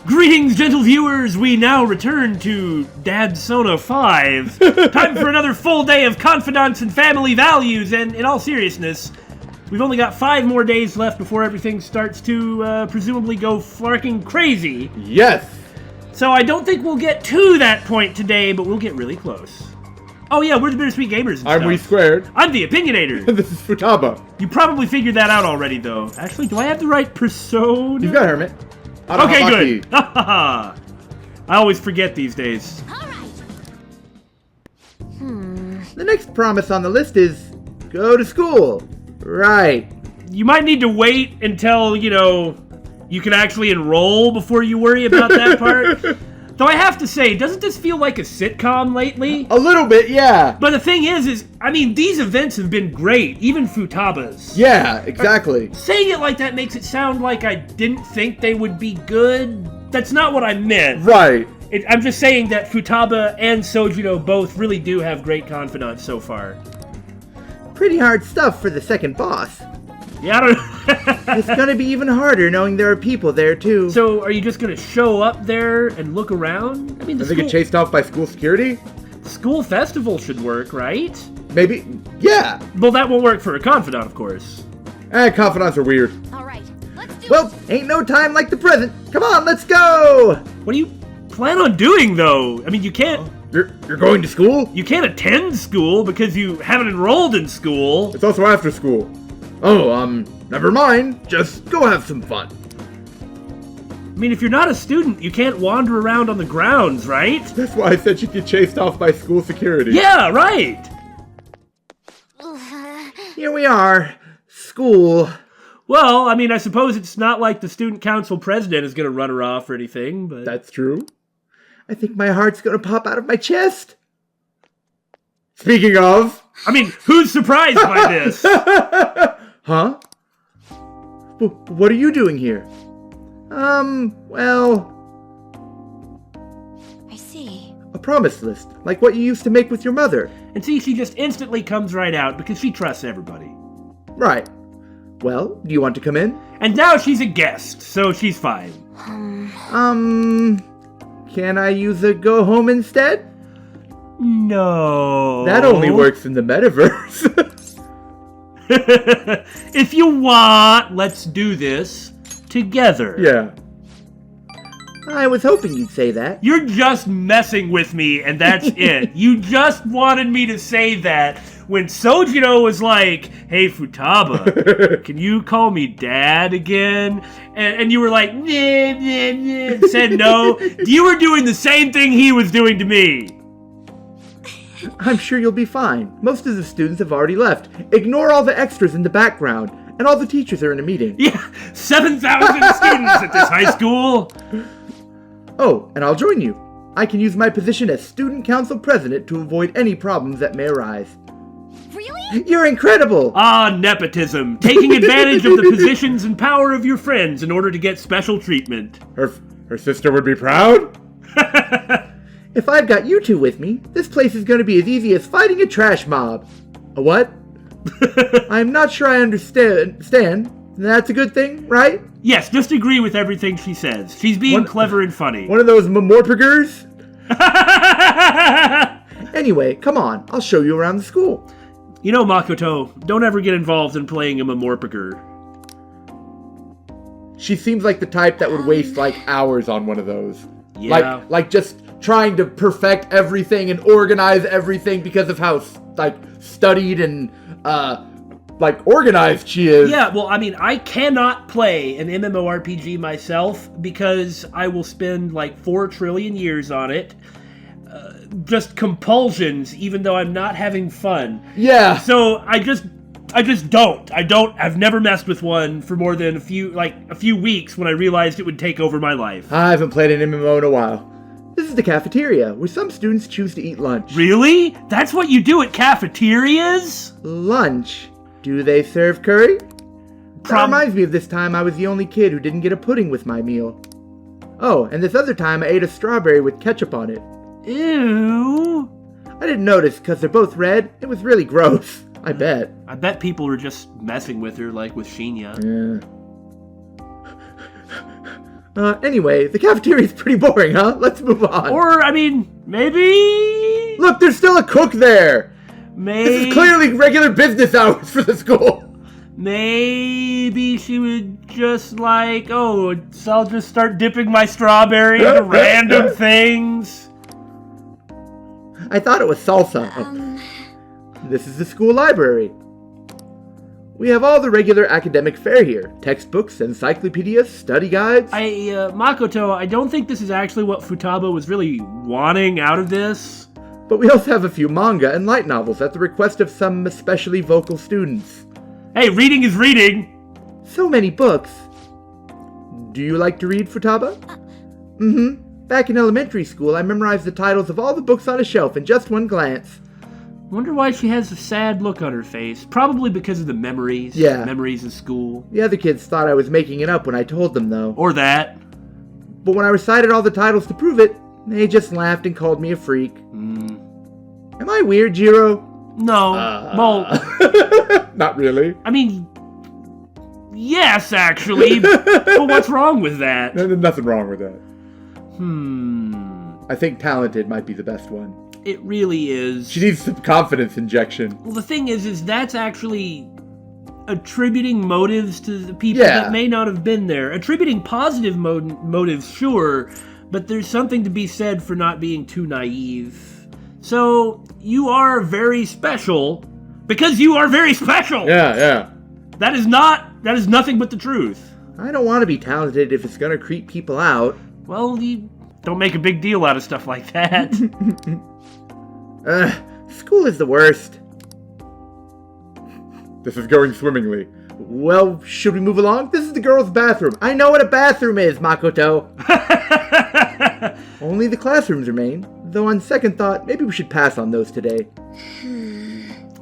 Greetings, gentle viewers! We now return to Dad Sona 5. Time for another full day of confidants and family values, and in all seriousness, we've only got 5 more days left before everything starts to presumably go flarking crazy. Yes! So I don't think we'll get to that point today, but we'll get really close. Oh yeah, we're the Bittersweet Gamers and I'm stuff. We Squared. I'm the Opinionator. This is Futaba. You probably figured that out already, though. Actually, do I have the right persona? You've got Hermit. Okay, good. I always forget these days. The next promise on the list is go to school. Right. You might need to wait until, you can actually enroll before you worry about that part. Though I have to say, doesn't this feel like a sitcom lately? A little bit, yeah. But the thing is, these events have been great, even Futaba's. Yeah, exactly. Saying it like that makes it sound like I didn't think they would be good. That's not what I meant. Right. I'm just saying that Futaba and Sojiro both really do have great confidants so far. Pretty hard stuff for the second boss. Yeah, I don't know. It's gonna be even harder knowing there are people there, too. So, are you just gonna show up there and look around? Does it get chased off by school security? School festival should work, right? Maybe. Yeah. Well, that won't work for a confidant, of course. Confidants are weird. Alright, let's do it. Well, ain't no time like the present. Come on, let's go! What do you plan on doing, though? You can't... You're going to school? You can't attend school because you haven't enrolled in school. It's also after school. Oh, never mind. Just go have some fun. If you're not a student, you can't wander around on the grounds, right? That's why I said she'd get chased off by school security. Yeah, right! Here we are. School. Well, I suppose it's not like the student council president is gonna run her off or anything, but... That's true. I think my heart's gonna pop out of my chest. Speaking of... who's surprised by this? Huh? What are you doing here? Well... I see. A promise list, like what you used to make with your mother. And see, she just instantly comes right out because she trusts everybody. Right. Well, do you want to come in? And now she's a guest, so she's fine. Can I use a go home instead? No. That only works in the metaverse. If you want, let's do this together. Yeah. I was hoping you'd say that. You're just messing with me, and that's it. You just wanted me to say that when Sojiro was like, hey, Futaba, can you call me Dad again? And you were like, nah, nah, nah, said no. You were doing the same thing he was doing to me. I'm sure you'll be fine. Most of the students have already left. Ignore all the extras in the background. And all the teachers are in a meeting. Yeah, 7,000 students at this high school. Oh, and I'll join you. I can use my position as student council president to avoid any problems that may arise. Really? You're incredible! Ah, nepotism. Taking advantage of the positions and power of your friends in order to get special treatment. Her sister would be proud? If I've got you two with me, this place is going to be as easy as fighting a trash mob. A what? I'm not sure I understand. That's a good thing, right? Yes, just agree with everything she says. She's being clever and funny. One of those memorpagers? Anyway, come on. I'll show you around the school. Makoto, don't ever get involved in playing a memorpager. She seems like the type that would waste, hours on one of those. Yeah. Like just trying to perfect everything and organize everything because of how, studied and, organized she is. Yeah, well, I cannot play an MMORPG myself because I will spend 4 trillion years on it. Just compulsions, even though I'm not having fun. Yeah. So I just don't. I've never messed with one for more than a few weeks when I realized it would take over my life. I haven't played an MMO in a while. This is the cafeteria, where some students choose to eat lunch. Really? That's what you do at cafeterias? Lunch? Do they serve curry? That reminds me of this time I was the only kid who didn't get a pudding with my meal. Oh, and this other time I ate a strawberry with ketchup on it. Ew. I didn't notice because they're both red. It was really gross. I bet. I bet people were just messing with her like with Shinya. Yeah. Anyway, the cafeteria's pretty boring, huh? Let's move on. Or, I mean, maybe... Look, there's still a cook there! Maybe... This is clearly regular business hours for the school! Maybe she would just like, oh, so I'll just start dipping my strawberry into random things. I thought it was salsa. Oh. This is the school library. We have all the regular academic fare here. Textbooks, encyclopedias, study guides. Makoto, I don't think this is actually what Futaba was really wanting out of this. But we also have a few manga and light novels at the request of some especially vocal students. Hey, reading is reading! So many books. Do you like to read, Futaba? Mm-hmm. Back in elementary school, I memorized the titles of all the books on a shelf in just one glance. Wonder why she has a sad look on her face. Probably because of the memories. Yeah. Memories of school. The other kids thought I was making it up when I told them, though. Or that. But when I recited all the titles to prove it, they just laughed and called me a freak. Am I weird, Jiro? No. Well... Not really. I mean... Yes, actually. But what's wrong with that? There's nothing wrong with that. I think talented might be the best one. It really is. She needs some confidence injection. Well, the thing is that's actually attributing motives to the people that may not have been there. Attributing positive motives, sure, but there's something to be said for not being too naive. So, you are very special because you are very special! Yeah. That is nothing but the truth. I don't want to be talented if it's gonna creep people out. Well, you don't make a big deal out of stuff like that. School is the worst. This is going swimmingly. Well, should we move along? This is the girls' bathroom. I know what a bathroom is, Makoto. Only the classrooms remain, though on second thought, maybe we should pass on those today.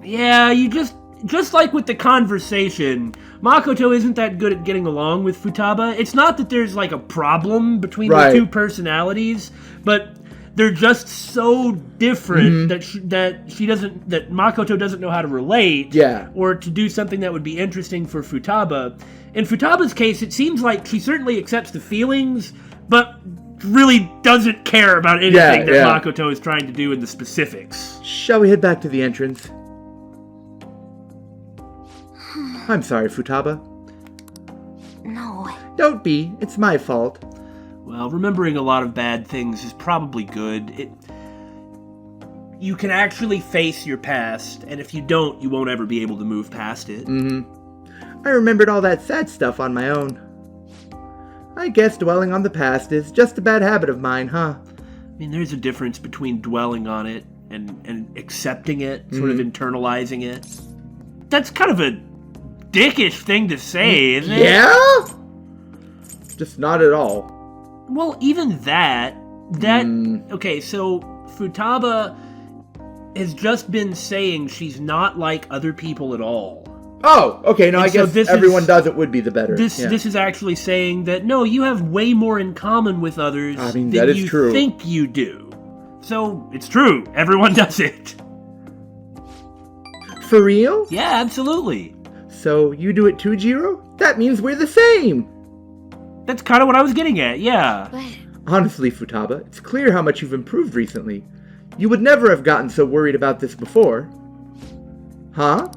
Yeah, you just like with the conversation, Makoto isn't that good at getting along with Futaba. It's not that there's like a problem between the two personalities, but they're just so different that Makoto doesn't know how to relate, or to do something that would be interesting for Futaba. In Futaba's case, it seems like she certainly accepts the feelings, but really doesn't care about anything that Makoto is trying to do in the specifics. Shall we head back to the entrance? I'm sorry, Futaba. No. Don't be. It's my fault. Well, remembering a lot of bad things is probably good. You can actually face your past, and if you don't, you won't ever be able to move past it. I remembered all that sad stuff on my own. I guess dwelling on the past is just a bad habit of mine, huh? I mean, there's a difference between dwelling on it and accepting it, sort of internalizing it. That's kind of a dickish thing to say, isn't it? Yeah? Just not at all. Well, even that... Okay, so Futaba has just been saying she's not like other people at all. Oh, okay, no, I guess everyone does it would be the better. This is actually saying that, no, you have way more in common with others than you think you do. So, it's true. Everyone does it. For real? Yeah, absolutely. So, you do it too, Jiro? That means we're the same! That's kind of what I was getting at, yeah. Honestly, Futaba, it's clear how much you've improved recently. You would never have gotten so worried about this before. Huh?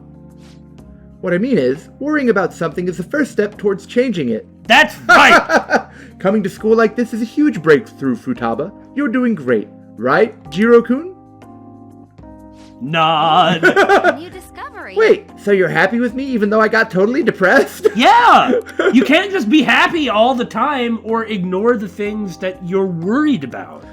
What I mean is, worrying about something is the first step towards changing it. That's right! Coming to school like this is a huge breakthrough, Futaba. You're doing great, right, Jiro-kun? Nod. New discovery. Wait, so you're happy with me even though I got totally depressed? Yeah! You can't just be happy all the time or ignore the things that you're worried about.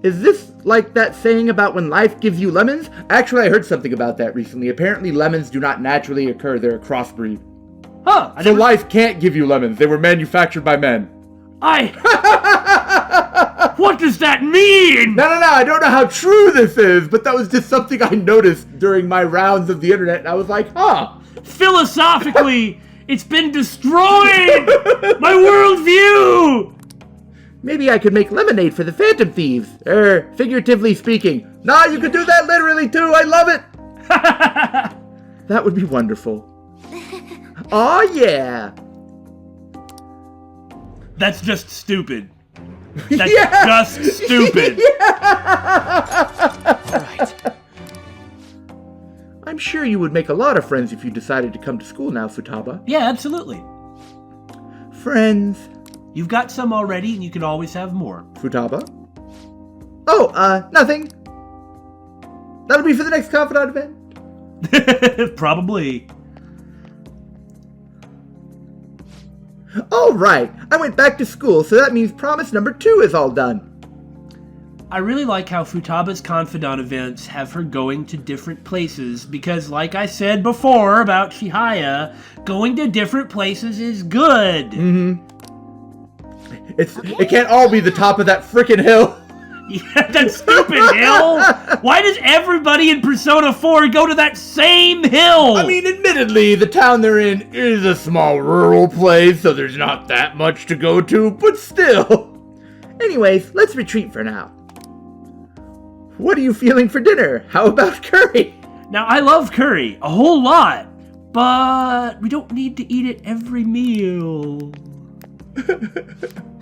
Is this like that saying about when life gives you lemons? Actually, I heard something about that recently. Apparently, lemons do not naturally occur. They're a crossbreed. Huh. So life can't give you lemons. They were manufactured by men. What does that mean? No, I don't know how true this is, but that was just something I noticed during my rounds of the internet, and I was like, huh. Philosophically, it's been destroyed! My worldview! Maybe I could make lemonade for the Phantom Thieves. Figuratively speaking. Nah, you could do that literally too. I love it. That would be wonderful. Aw, yeah. That's just stupid. That's just stupid. All right. I'm sure you would make a lot of friends if you decided to come to school now, Futaba. Yeah, absolutely. Friends. You've got some already, and you can always have more. Futaba? Oh, nothing. That'll be for the next Confidant event. Probably. All right. I went back to school, so that means promise number 2 is all done. I really like how Futaba's Confidant events have her going to different places because, like I said before about Chihaya, going to different places is good. Mm-hmm. It can't all be the top of that frickin' hill. Yeah, that stupid hill! Why does everybody in Persona 4 go to that same hill? I mean, admittedly, the town they're in is a small rural place, so there's not that much to go to, but still. Anyways, let's retreat for now. What are you feeling for dinner? How about curry? Now, I love curry, a whole lot, but we don't need to eat it every meal.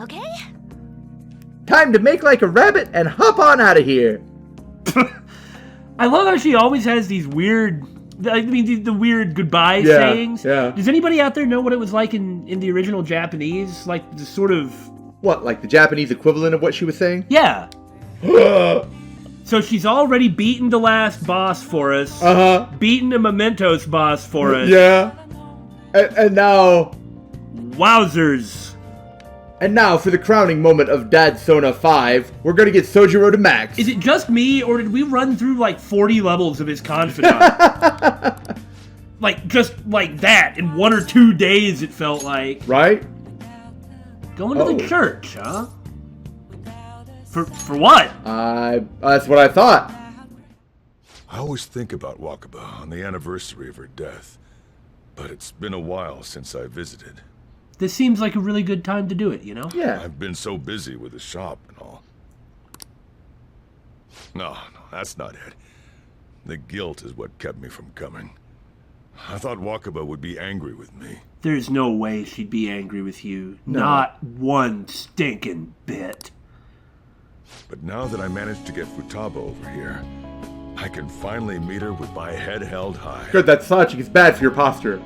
Okay? Time to make like a rabbit and hop on out of here. I love how she always has these weird, the weird goodbye sayings. Yeah. Does anybody out there know what it was like in the original Japanese? Like the sort of... What, like the Japanese equivalent of what she was saying? Yeah. So she's already beaten the last boss for us. Uh-huh. Beaten a Mementos boss for us. Yeah. And now... Wowzers. And now, for the crowning moment of Dad Sona 5, we're gonna get Sojiro to max. Is it just me, or did we run through like 40 levels of his Confidant? Like, just like that, in 1 or 2 days, it felt like. Right? Going to the church, huh? For what? That's what I thought. I always think about Wakaba on the anniversary of her death, but it's been a while since I visited. This seems like a really good time to do it, you know? Yeah. I've been so busy with the shop and all. No, that's not it. The guilt is what kept me from coming. I thought Wakaba would be angry with me. There's no way she'd be angry with you. No. Not one stinking bit. But now that I managed to get Futaba over here, I can finally meet her with my head held high. Good, that slouching is bad for your posture.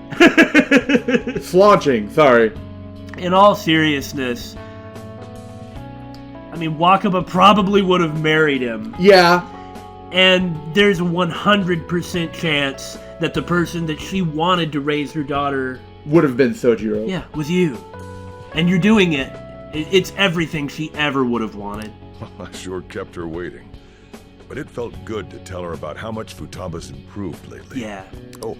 Slaunching, sorry. In all seriousness, I mean, Wakaba probably would have married him. Yeah. And there's a 100% chance that the person that she wanted to raise her daughter... Would have been Sojiro. Yeah, was you. And you're doing it. It's everything she ever would have wanted. I sure kept her waiting. But it felt good to tell her about how much Futaba's improved lately. Yeah. Oh,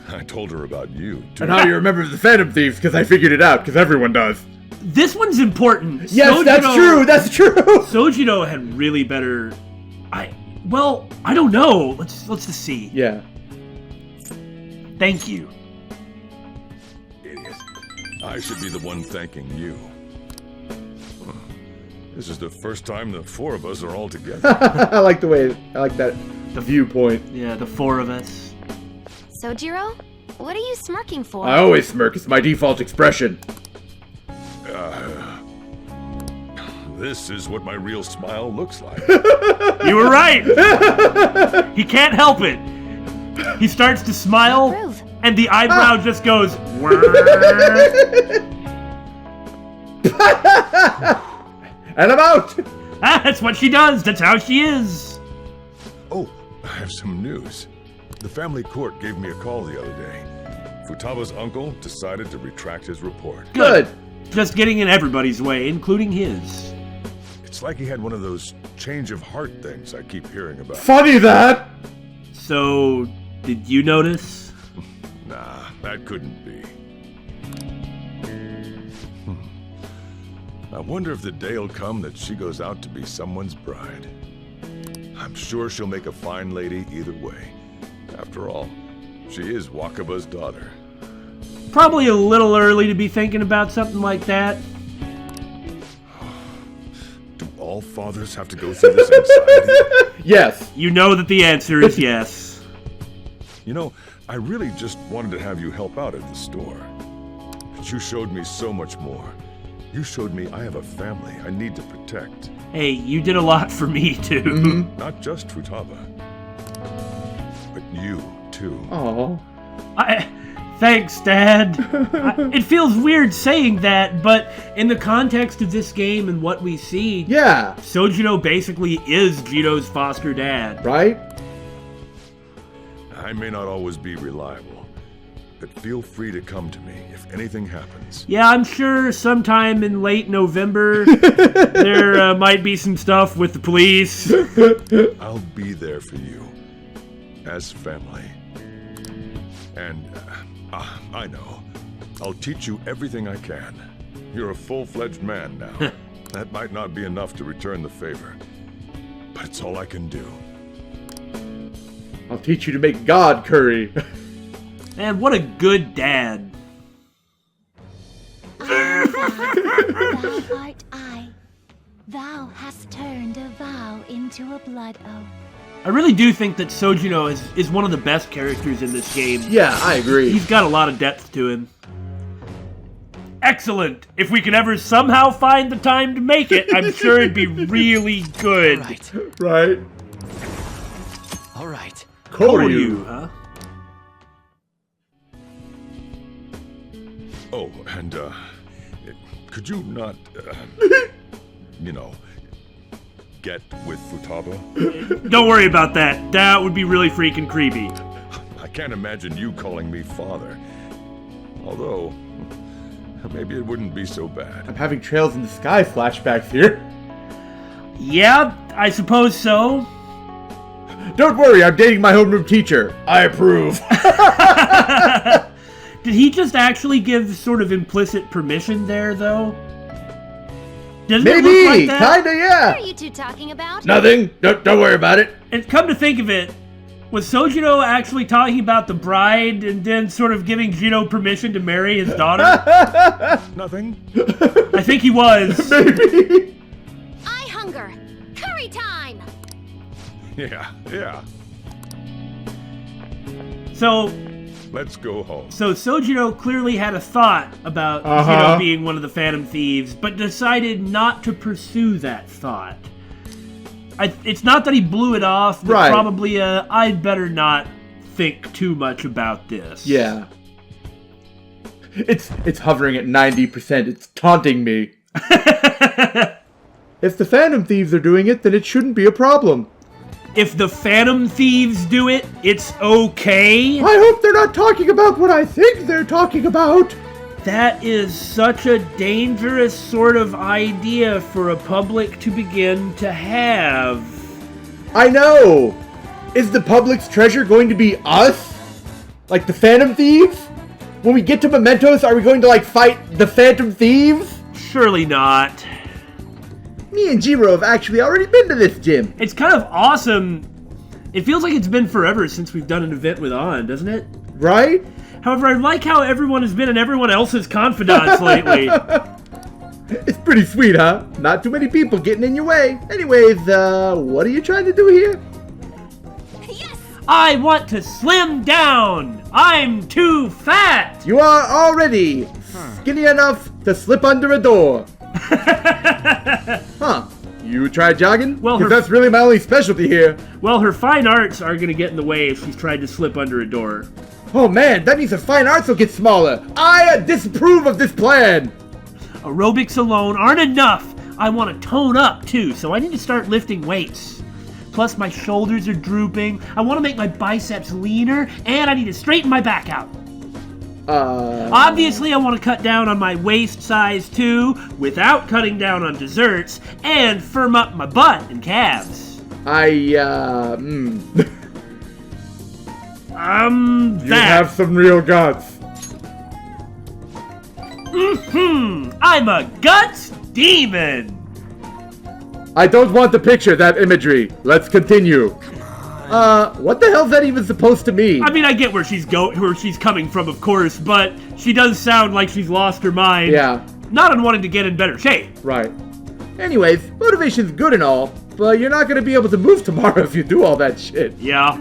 I told her about you, too. And how you remember the Phantom Thieves, because I figured it out, because everyone does. This one's important. Yes, that's true. Sojiro had really better... I don't know. Let's just see. Yeah. Thank you. Idiot. I should be the one thanking you. This is the first time the 4 of us are all together. I like that viewpoint. Yeah, the 4 of us. Sojiro? What are you smirking for? I always smirk. It's my default expression. This is what my real smile looks like. You were right. He can't help it. He starts to smile, Approve. and the eyebrow just goes. And I'm out. That's what she does. That's how she is. Oh, I have some news. The family court gave me a call the other day. Futaba's uncle decided to retract his report. Good. Just getting in everybody's way, including his. It's like he had one of those change of heart things I keep hearing about. Funny that. So, did you notice? Nah, that couldn't be. I wonder if the day will come that she goes out to be someone's bride. I'm sure she'll make a fine lady either way. After all, she is Wakaba's daughter. Probably a little early to be thinking about something like that. Do all fathers have to go through this anxiety? Yes. You know that the answer is yes. You know, I really just wanted to have you help out at the store. But you showed me so much more. You showed me I have a family I need to protect. Hey, you did a lot for me, too. Not just Futaba, but you, too. Oh. Thanks, Dad. It feels weird saying that, but in the context of this game and what we see, Yeah. Sojiro basically is Jito's foster dad. Right? I may not always be reliable, but feel free to come to me if anything happens. Yeah, I'm sure sometime in late November there might be some stuff with the police. I'll be there for you, as family. And I know. I'll teach you everything I can. You're a full-fledged man now. That might not be enough to return the favor, but it's all I can do. I'll teach you to make God curry. Man, what a good dad. Thou art I. Thou hast turned a vow into a blood oath. I really do think that Sojiro is one of the best characters in this game. Yeah, I agree. He's got a lot of depth to him. Excellent! If we could ever somehow find the time to make it, I'm sure it'd be really good. Right. All right. Koryu. huh? Oh, and, could you not, get with Futaba? Don't worry about that. That would be really freaking creepy. I can't imagine you calling me father. Although, maybe it wouldn't be so bad. I'm having Trails in the Sky flashbacks here. Yeah, I suppose so. Don't worry, I'm dating my homeroom teacher. I approve. Did he just actually give sort of implicit permission there, though? Doesn't it look Maybe, like that? kinda, What yeah. are you two talking about? Nothing. Don't worry about it. And come to think of it, was Sojiro actually talking about the bride and then sort of giving Jito permission to marry his daughter? Nothing? I think he was. Maybe. I hunger. Curry time. Yeah. So Let's go home. Sojiro clearly had a thought about Jito being one of the Phantom Thieves, but decided not to pursue that thought. It's not that he blew it off, but Right. probably I'd better not think too much about this. Yeah. It's hovering at 90%. It's taunting me. If the Phantom Thieves are doing it, then it shouldn't be a problem. If the Phantom Thieves do it, it's okay? I hope they're not talking about what I think they're talking about. That is such a dangerous sort of idea for a public to begin to have. I know. Is the public's treasure going to be us? Like the Phantom Thieves? When we get to Mementos, are we going to, fight the Phantom Thieves? Surely not. Me and Jiro have actually already been to this gym. It's kind of awesome. It feels like it's been forever since we've done an event with On, doesn't it? Right? However, I like how everyone has been in everyone else's confidants lately. It's pretty sweet, huh? Not too many people getting in your way. Anyways, what are you trying to do here? Yes. I want to slim down. I'm too fat. You are already skinny enough to slip under a door. Huh. You tried jogging? Well, 'Cause that's really my only specialty here. Well, her fine arts are going to get in the way if she's tried to slip under a door. Oh man, that means the fine arts will get smaller. I disapprove of this plan. Aerobics alone aren't enough. I want to tone up too, so I need to start lifting weights. Plus my shoulders are drooping. I want to make my biceps leaner, and I need to straighten my back out. Obviously, I want to cut down on my waist size too, without cutting down on desserts, and firm up my butt and calves. You have some real guts. I'm a guts demon. I don't want to picture that imagery. Let's continue. What the hell's that even supposed to mean? I mean, I get where she's coming from, of course, but she does sound like she's lost her mind. Yeah. Not on wanting to get in better shape. Right. Anyways, motivation's good and all, but you're not gonna be able to move tomorrow if you do all that shit. Yeah.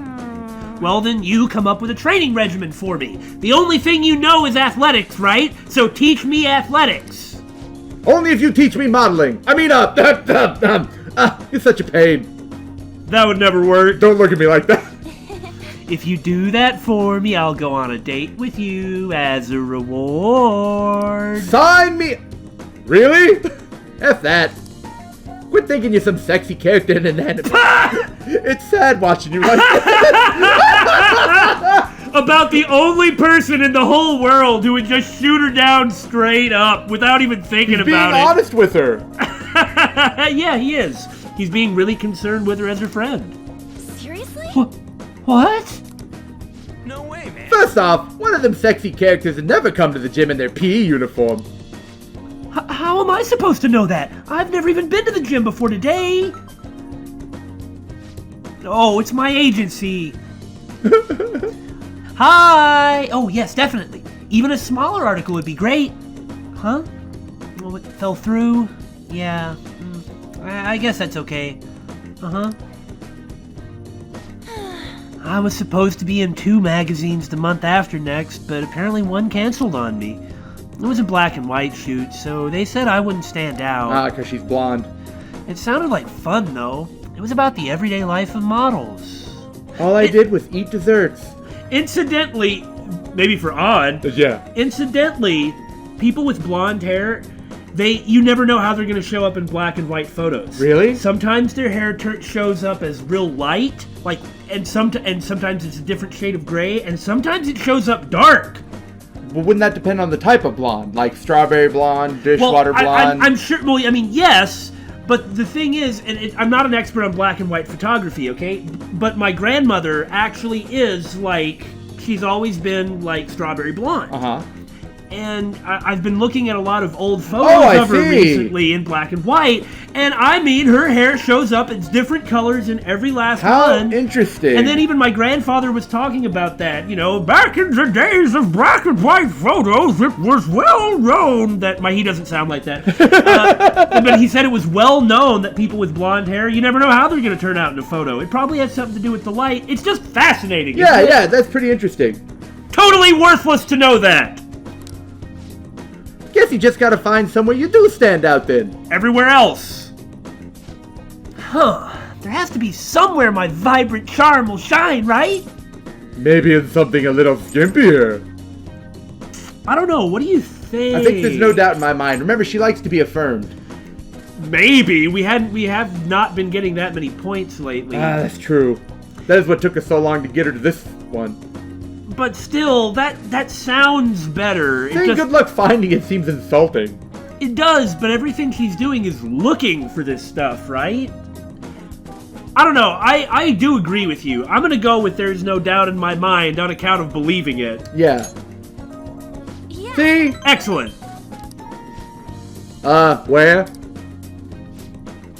Well, then you come up with a training regimen for me. The only thing you know is athletics, right? So teach me athletics. Only if you teach me modeling. I mean, you're such a pain. That would never work. Don't look at me like that. If you do that for me, I'll go on a date with you as a reward. Sign me. Really? F that. Quit thinking you're some sexy character in an anime. It's sad watching you like that. About the only person in the whole world who would just shoot her down straight up without even thinking about it. Being honest with her. Yeah, he is. He's being really concerned with her as her friend. Seriously? What? No way, man. First off, one of them sexy characters would never come to the gym in their PE uniform. How am I supposed to know that? I've never even been to the gym before today. Oh, it's my agency. Hi! Oh, yes, definitely. Even a smaller article would be great. Huh? Oh, it fell through? Yeah. I guess that's okay. Uh-huh. I was supposed to be in 2 magazines the month after next, but apparently one canceled on me. It was a black and white shoot, so they said I wouldn't stand out. Because she's blonde. It sounded like fun, though. It was about the everyday life of models. All I did was eat desserts. Incidentally, maybe for odd, Yeah. incidentally, people with blonde hair, you never know how they're going to show up in black and white photos. Really? Sometimes their hair shows up as real light, and sometimes it's a different shade of gray, and sometimes it shows up dark. Well, wouldn't that depend on the type of blonde? Like strawberry blonde, dishwater blonde? I'm sure, well, I mean, yes, but the thing is, I'm not an expert on black and white photography, okay? But my grandmother actually is, she's always been, strawberry blonde. Uh-huh. And I've been looking at a lot of old photos of her recently in black and white, and I mean, her hair shows up in different colors in every last one. How interesting. And then even my grandfather was talking about that, back in the days of black and white photos, it was well known that, he doesn't sound like that, but he said it was well known that people with blonde hair, you never know how they're going to turn out in a photo. It probably has something to do with the light. It's just fascinating. Yeah, that's pretty interesting. Totally worthless to know that. Guess you just gotta find somewhere you do stand out then. Everywhere else. Huh. There has to be somewhere my vibrant charm will shine, right? Maybe in something a little skimpier. I don't know. What do you think? I think there's no doubt in my mind. Remember, she likes to be affirmed. Maybe. We have not been getting that many points lately. That's true. That is what took us so long to get her to this one. But still, that sounds better. Saying good luck finding it seems insulting. It does, but everything she's doing is looking for this stuff, right? I don't know. I do agree with you. I'm gonna go with there's no doubt in my mind on account of believing it. Yeah. Yeah. See? Excellent. Where?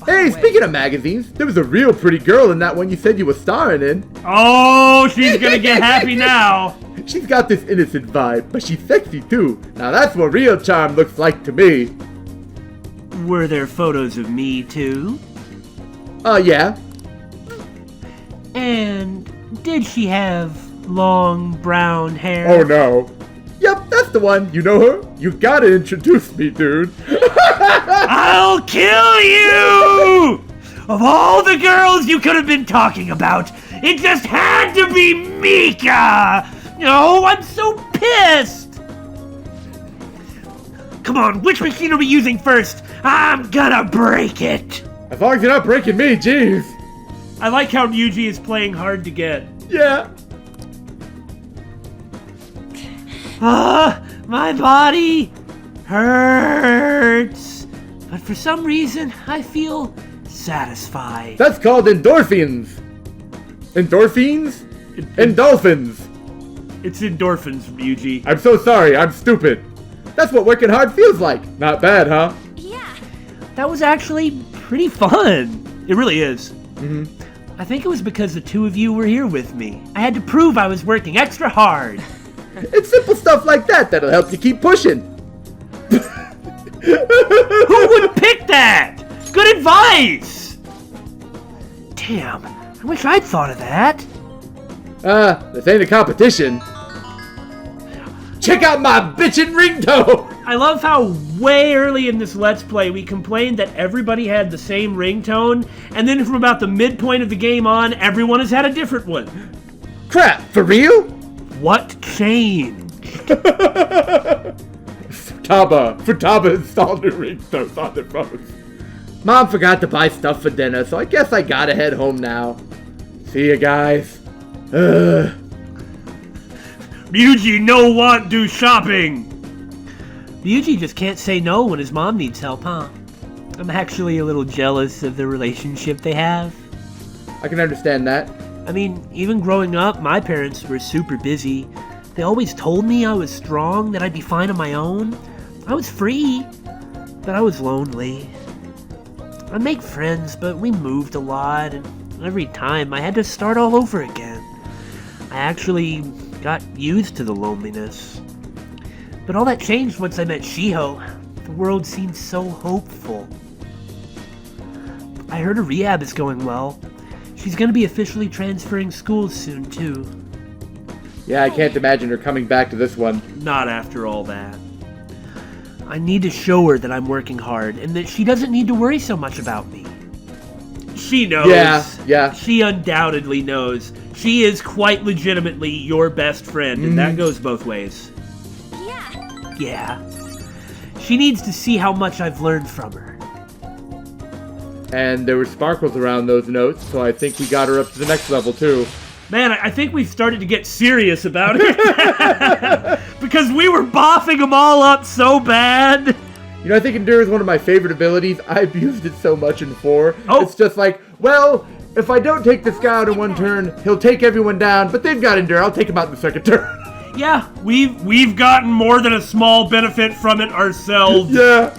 Hey, speaking of magazines, there was a real pretty girl in that one you said you were starring in. Oh, she's gonna get happy now. She's got this innocent vibe, but she's sexy too. Now that's what real charm looks like to me. Were there photos of me too? Yeah. And did she have long brown hair? Oh no. Yep, that's the one. You know her? You gotta introduce me, dude. I'll kill you! Of all the girls you could have been talking about, it just had to be Mika! Oh, I'm so pissed! Come on, which machine are we using first? I'm gonna break it! As long as you're not breaking me, jeez. I like how Yuji is playing hard to get. Yeah. My body hurts. But for some reason, I feel satisfied. That's called endorphins. Endorphins? Endorphins. It's endorphins, Yuji. I'm so sorry, I'm stupid. That's what working hard feels like. Not bad, huh? Yeah. That was actually pretty fun. It really is. Mm-hmm. I think it was because the two of you were here with me. I had to prove I was working extra hard. It's simple stuff like that that'll help you keep pushing. Who would pick that? Good advice! Damn, I wish I'd thought of that. This ain't a competition. Check out my bitchin' ringtone! I love how way early in this Let's Play we complained that everybody had the same ringtone, and then from about the midpoint of the game on, everyone has had a different one. Crap, for real? What changed? Futaba installed new ringtones on their phones. Mom forgot to buy stuff for dinner, so I guess I gotta head home now. See ya, guys. Ryuji no want do shopping. Ryuji just can't say no when his mom needs help, huh? I'm actually a little jealous of the relationship they have. I can understand that. I mean, even growing up, my parents were super busy. They always told me I was strong, that I'd be fine on my own. I was free, but I was lonely. I'd make friends, but we moved a lot, and every time I had to start all over again. I actually got used to the loneliness. But all that changed once I met Shiho. The world seemed so hopeful. I heard her rehab is going well. She's gonna be officially transferring schools soon, too. Yeah, I can't imagine her coming back to this one. Not after all that. I need to show her that I'm working hard, and that she doesn't need to worry so much about me. She knows. Yeah. She undoubtedly knows. She is quite legitimately your best friend, and that goes both ways. Yeah. She needs to see how much I've learned from her. And there were sparkles around those notes, so I think we got her up to the next level, too. Man, I think we've started to get serious about it. Because we were boffing them all up so bad. You know, I think Endure is one of my favorite abilities. I've used it so much in 4. Oh. It's just like, well, if I don't take this guy out in one turn, he'll take everyone down, but they've got Endure. I'll take him out in the second turn. Yeah, we've gotten more than a small benefit from it ourselves. Yeah.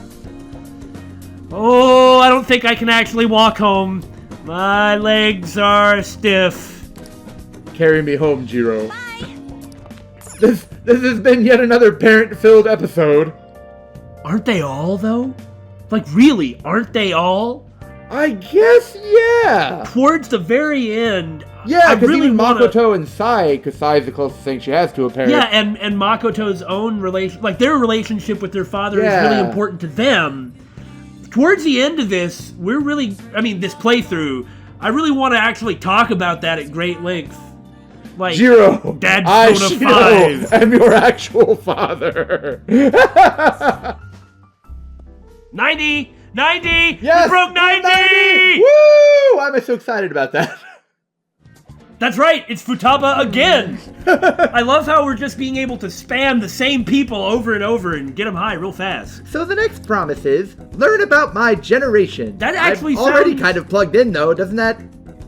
Oh, I don't think I can actually walk home. My legs are stiff. Carry me home, Jiro. This has been yet another parent-filled episode. Aren't they all, though? Like, really, aren't they all? I guess, yeah. Towards the very end, Yeah, because really even Makoto and Sai, because Sai is the closest thing she has to a parent. Yeah, and Makoto's own relation, like their relationship with their father is really important to them. Towards the end of this, this playthrough, I really want to actually talk about that at great length. Like, Jiro, Dad I Persona 5. am your actual father. 90! 90! Yes! We broke 90! Woo! Why am I so excited about that? That's right, it's Futaba again! I love how we're just being able to spam the same people over and over and get them high real fast. So the next promise is, learn about my generation. That actually I've already sounds- kind of plugged in though, doesn't that?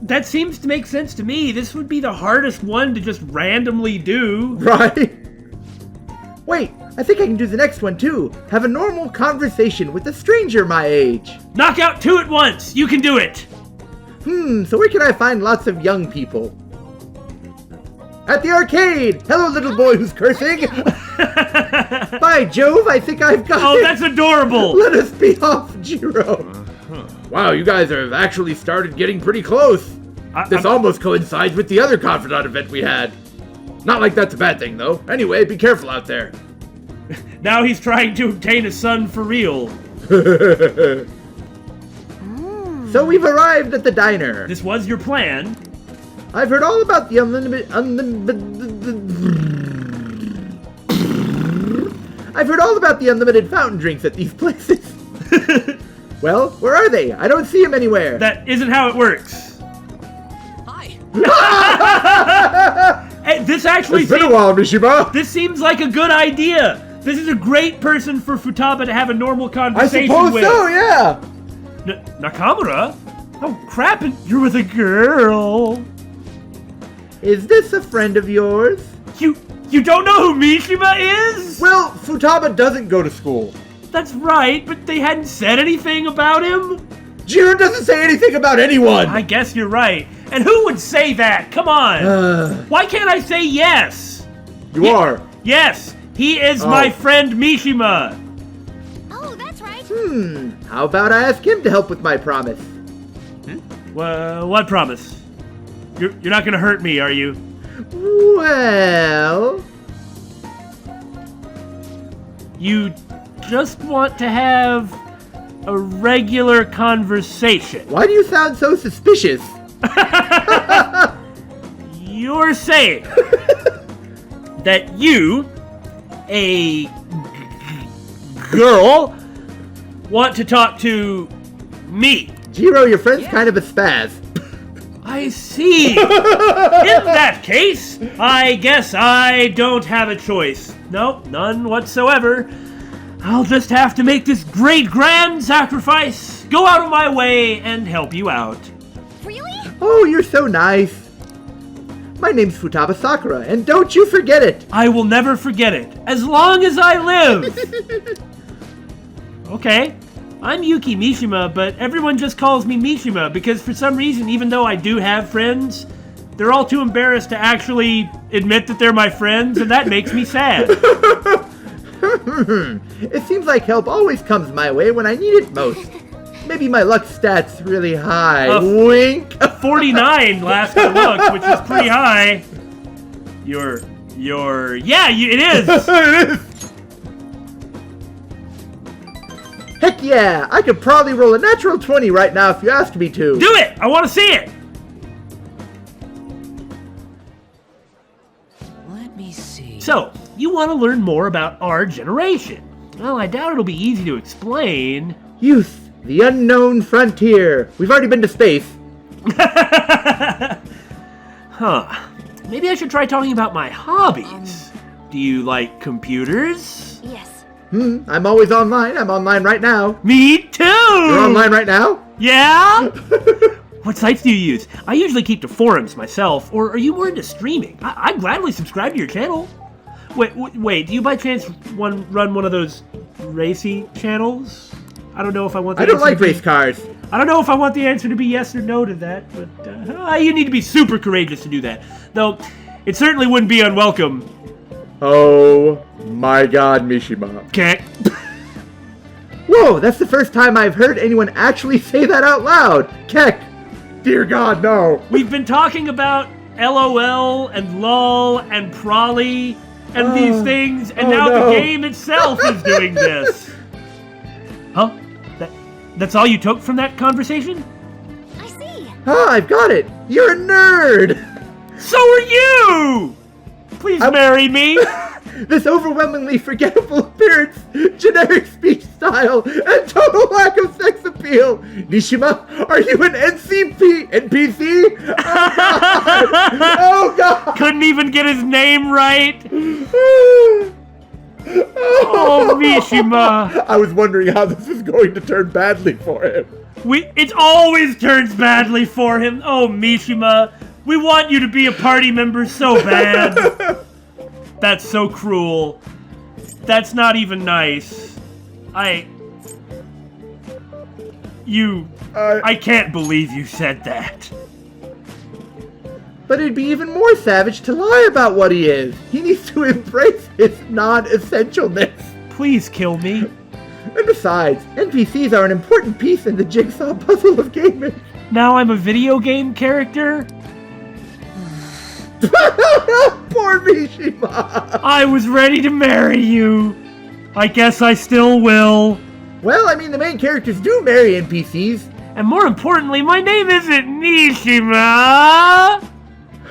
That seems to make sense to me. This would be the hardest one to just randomly do. Right? Wait, I think I can do the next one too. Have a normal conversation with a stranger my age. Knock out 2 at once! You can do it! So where can I find lots of young people? At the arcade! Hello, little boy who's cursing! By Jove, I think I've got Oh, it! that's adorable! Let us be off, Jiro! Wow, you guys have actually started getting pretty close. This almost coincides with the other Confidant event we had. Not like that's a bad thing, though. Anyway, be careful out there. Now he's trying to obtain a son for real. So we've arrived at the diner. This was your plan. I've heard all about the I've heard all about the unlimited fountain drinks at these places. Well, where are they? I don't see them anywhere. That isn't how it works. Hi. Hey, this actually It's been a while, Mishima. This seems like a good idea. This is a great person for Futaba to have a normal I conversation suppose with. so, yeah. Nakamura? Oh crap, you're with a girl. Is this a friend of yours? You don't know who Mishima is? Well, Futaba doesn't go to school. That's right, but they hadn't said anything about him? Jiro doesn't say anything about anyone. I guess you're right. And who would say that? Come on. Why can't I say yes? You are. Yes, he is my friend Mishima. Oh, that's right. How about I ask him to help with my promise? What promise? You're not gonna hurt me, are you? Well... just want to have a regular conversation. Why do you sound so suspicious? You're saying that you, a girl, want to talk to me. Jiro, your friend's kind of a spaz. I see. In that case, I guess I don't have a choice. Nope, none whatsoever. I'll just have to make this great grand sacrifice, go out of my way, and help you out. Really? Oh, you're so nice. My name's Futaba Sakura, and don't you forget it. I will never forget it, as long as I live. Okay, I'm Yuki Mishima, but everyone just calls me Mishima because for some reason, even though I do have friends, they're all too embarrassed to actually admit that they're my friends, and that makes me sad. It seems like help always comes my way when I need it most. Maybe my luck stat's really high. Wink. 49 last I looked, which is pretty high. It is. It is. Heck yeah, I could probably roll a natural 20 right now if you asked me to. Do it! I want to see it! Let me see. So, you want to learn more about our generation. Well, I doubt it'll be easy to explain. Youth, the unknown frontier. We've already been to space. Huh. Maybe I should try talking about my hobbies. Do you like computers? Yes. I'm always online. I'm online right now. Me too! You're online right now? Yeah? What sites do you use? I usually keep to forums myself, or are you more into streaming? I'd gladly subscribe to your channel. Wait, do you by chance run one of those racy channels? I don't know if I want the I don't answer like to be- race cars. I don't know if I want the answer to be yes or no to that, but you need to be super courageous to do that. Though, it certainly wouldn't be unwelcome. Oh my god, Mishima. Okay. Whoa, that's the first time I've heard anyone actually say that out loud. Keck. Dear God, no. We've been talking about LOL and LOL and Prolly and these things, and now no. the game itself is doing this. Huh? That's all you took from that conversation? I see. Ah, I've got it. You're a nerd. So are you! Please marry me! This overwhelmingly forgettable appearance, generic speech style, and total lack of sex appeal. Nishima, are you an NPC? Oh God! Couldn't even get his name right. Oh, Mishima. I was wondering how this is going to turn badly for him. It always turns badly for him. Oh, Mishima. We want you to be a party member so bad. That's so cruel. That's not even nice. I can't believe you said that. But it'd be even more savage to lie about what he is. He needs to embrace his non-essentialness. Please kill me. And besides, NPCs are an important piece in the jigsaw puzzle of gaming. Now I'm a video game character? Poor Mishima. I was ready to marry you. I guess I still will. Well, I mean, the main characters do marry NPCs. And more importantly, my name isn't Mishima.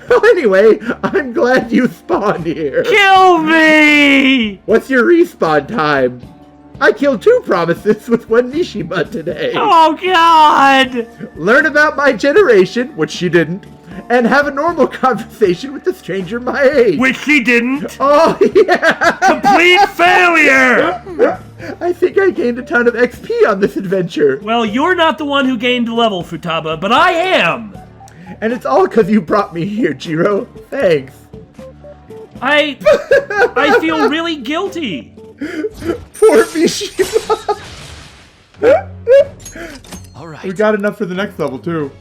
Anyway, I'm glad you spawned here. Kill me! What's your respawn time? I killed 2 promises with 1 Mishima today. Oh, God! Learn about my generation, which she didn't, and have a normal conversation with a stranger my age. Which she didn't. Oh, yeah! Complete failure! I think I gained a ton of XP on this adventure. Well, you're not the one who gained the level, Futaba, but I am! And it's all because you brought me here, Jiro. Thanks. I feel really guilty. Poor Mishima. All right. We got enough for the next level, too.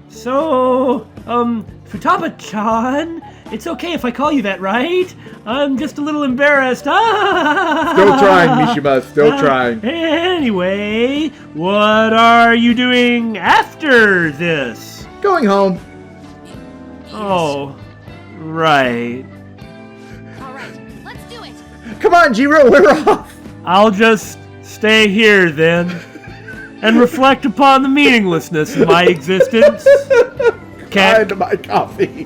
So, Futaba-chan, it's okay if I call you that, right? I'm just a little embarrassed. Still trying, Mishima. Still trying. Anyway, what are you doing after this? Going home. Oh, right. All right, let's do it. Come on, Jiro, we're off. I'll just stay here then and reflect upon the meaninglessness of my existence. Kind of my coffee.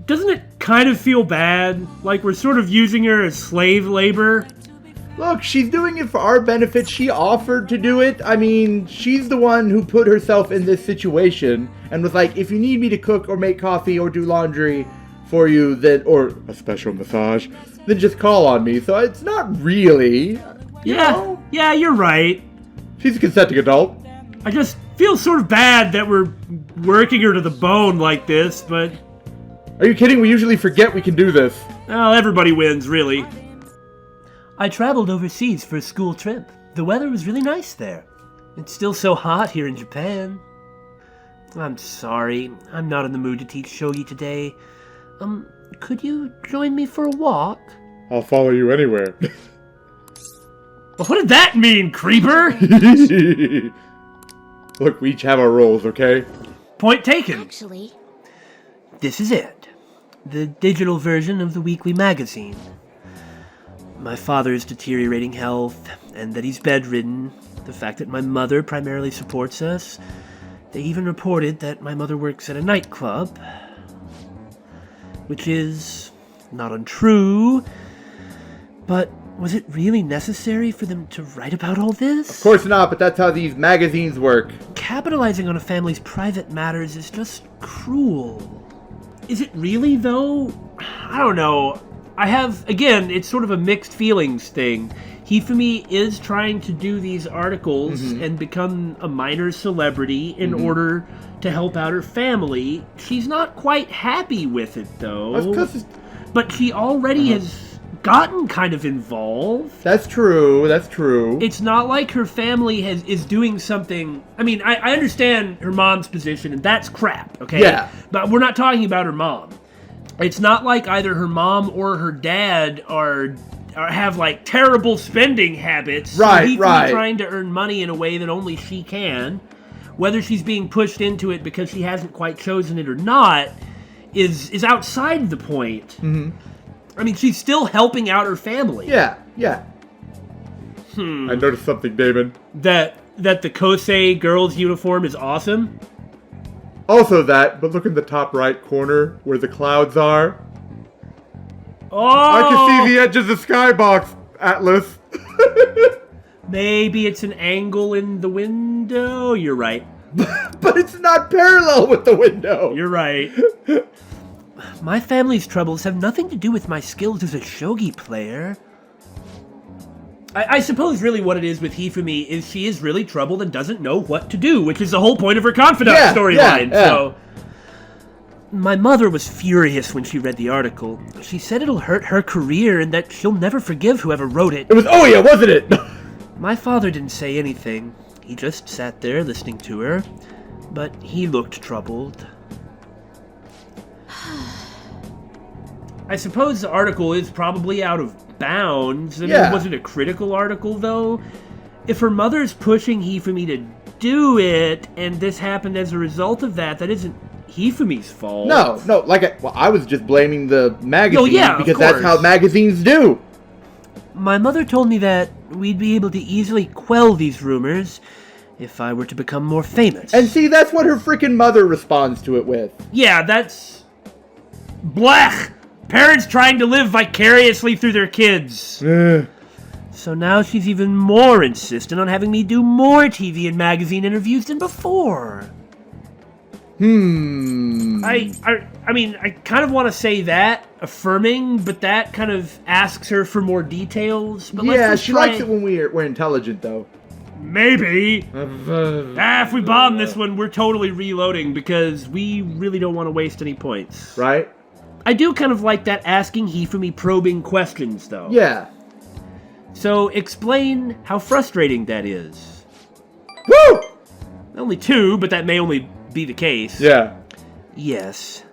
Doesn't it kind of feel bad? Like we're sort of using her as slave labor? Look, she's doing it for our benefit. She offered to do it. I mean, she's the one who put herself in this situation and was like, if you need me to cook or make coffee or do laundry for you, then, or a special massage, then just call on me. So it's not really, you know? Yeah, you're right. She's a consenting adult. I just feel sort of bad that we're working her to the bone like this, but... Are you kidding? We usually forget we can do this. Well, everybody wins, really. I traveled overseas for a school trip. The weather was really nice there. It's still so hot here in Japan. I'm sorry, I'm not in the mood to teach shogi today. Could you join me for a walk? I'll follow you anywhere. Well, what did that mean, creeper? Look, we each have our roles, okay? Point taken. Actually, This is it. The digital version of the weekly magazine. My father's deteriorating health, and that he's bedridden. The fact that my mother primarily supports us. They even reported that my mother works at a nightclub. Which is not untrue. But was it really necessary for them to write about all this? Of course not, but that's how these magazines work. Capitalizing on a family's private matters is just cruel. Is it really, though? I don't know. I have, again, it's sort of a mixed feelings thing. Hifumi is trying to do these articles and become a minor celebrity in order to help out her family. She's not quite happy with it, though. But she already has gotten kind of involved. That's true, that's true. It's not like her family is doing something... I mean, I understand her mom's position, and that's crap, okay? Yeah. But we're not talking about her mom. It's not like either her mom or her dad have like terrible spending habits. Right, He's right. trying to earn money in a way that only she can. Whether she's being pushed into it because she hasn't quite chosen it or not is outside the point. Mm-hmm. I mean, she's still helping out her family. Yeah. I noticed something, Damon. That the Kosei girls' uniform is awesome. Also that, but look in the top right corner where the clouds are. Oh! I can see the edge of the skybox, Atlas. Maybe it's an angle in the window. You're right. But it's not parallel with the window. You're right. My family's troubles have nothing to do with my skills as a shogi player. I suppose really what it is with Hifumi is she is really troubled and doesn't know what to do, which is the whole point of her Confidant storyline. Yeah. So, my mother was furious when she read the article. She said it'll hurt her career and that she'll never forgive whoever wrote it. It was Oya, wasn't it? My father didn't say anything. He just sat there listening to her, but he looked troubled. I suppose the article is probably out of bounds. I mean, Yeah. was it a critical article, though? If her mother's pushing Hifumi to do it, and this happened as a result of that, that isn't Hifumi's fault. No, I was just blaming the magazine of because that's course. how magazines do. My mother told me that we'd be able to easily quell these rumors if I were to become more famous. And see, that's what her freaking mother responds to it with. Yeah, that's... blech! Parents trying to live vicariously through their kids. So now she's even more insistent on having me do more TV and magazine interviews than before. I mean, I kind of want to say that, affirming, but that kind of asks her for more details. But Yeah, let's she try... likes it when we're intelligent, though. Maybe. If we bomb this one, we're totally reloading because we really don't want to waste any points. Right? I do kind of like that asking Hifumi probing questions, though. Yeah. So explain how frustrating that is. Woo! Only 2, but that may only be the case. Yeah. Yes.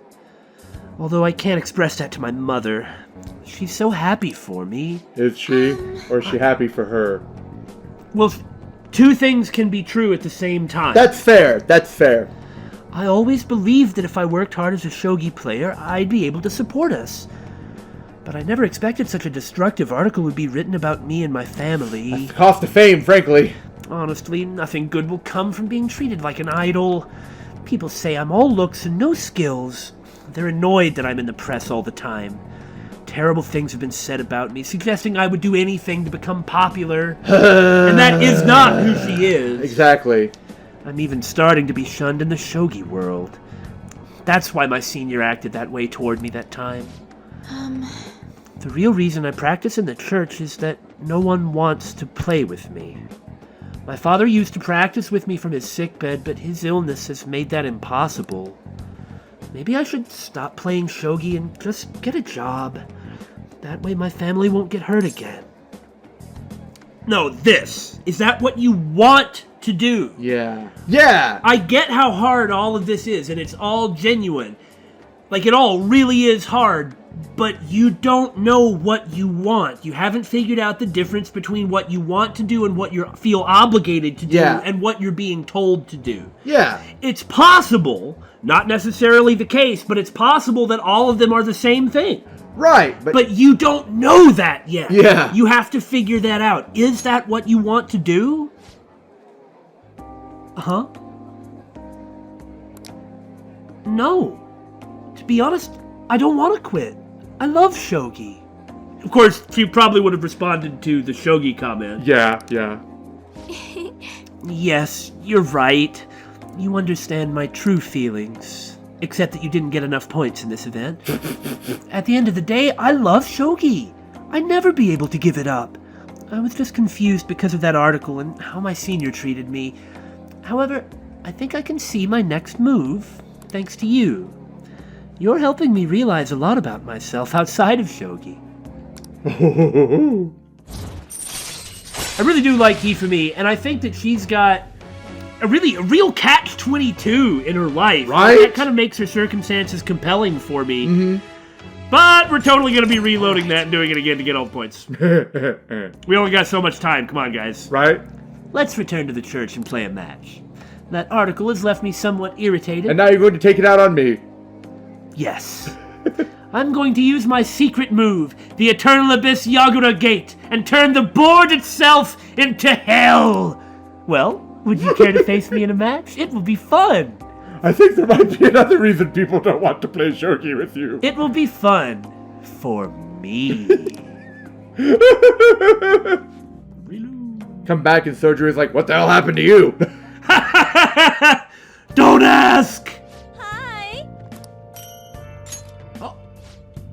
Although I can't express that to my mother. She's so happy for me. Is she? Or is she happy for her? Well, 2 things can be true at the same time. That's fair. I always believed that if I worked hard as a shogi player, I'd be able to support us. But I never expected such a destructive article would be written about me and my family. That's the cost of fame, frankly. Honestly, nothing good will come from being treated like an idol. People say I'm all looks and no skills. They're annoyed that I'm in the press all the time. Terrible things have been said about me, suggesting I would do anything to become popular. And that is not who she is. Exactly. I'm even starting to be shunned in the shogi world. That's why my senior acted that way toward me that time. The real reason I practice in the church is that no one wants to play with me. My father used to practice with me from his sickbed, but his illness has made that impossible. Maybe I should stop playing shogi and just get a job. That way my family won't get hurt again. No, this. Is that what you want to do? Yeah. Yeah! I get how hard all of this is, and it's all genuine. Like, it all really is hard, but you don't know what you want. You haven't figured out the difference between what you want to do and what you feel obligated to do and what you're being told to do. Yeah. It's possible, not necessarily the case, but it's possible that all of them are the same thing. Right, but you don't know that yet. Yeah. You have to figure that out. Is that what you want to do? Huh? No. To be honest, I don't want to quit. I love shogi. Of course, she probably would have responded to the shogi comment. Yeah. Yes, you're right. You understand my true feelings. Except that you didn't get enough points in this event. At the end of the day, I love shogi. I'd never be able to give it up. I was just confused because of that article and how my senior treated me. However, I think I can see my next move, thanks to you. You're helping me realize a lot about myself outside of shogi. I really do like Hifumi, and I think that she's got a real catch-22 in her life. Right? That kind of makes her circumstances compelling for me. Mm-hmm. But we're totally going to be reloading that and doing it again to get all the points. We only got so much time. Come on, guys. Right? Let's return to the church and play a match. That article has left me somewhat irritated. And now you're going to take it out on me. Yes. I'm going to use my secret move, the Eternal Abyss Yagura Gate, and turn the board itself into hell. Well, would you care to face me in a match? It will be fun. I think there might be another reason people don't want to play shogi with you. It will be fun. For me. Come back and Sojiro is like, what the hell happened to you? Don't ask! Hi!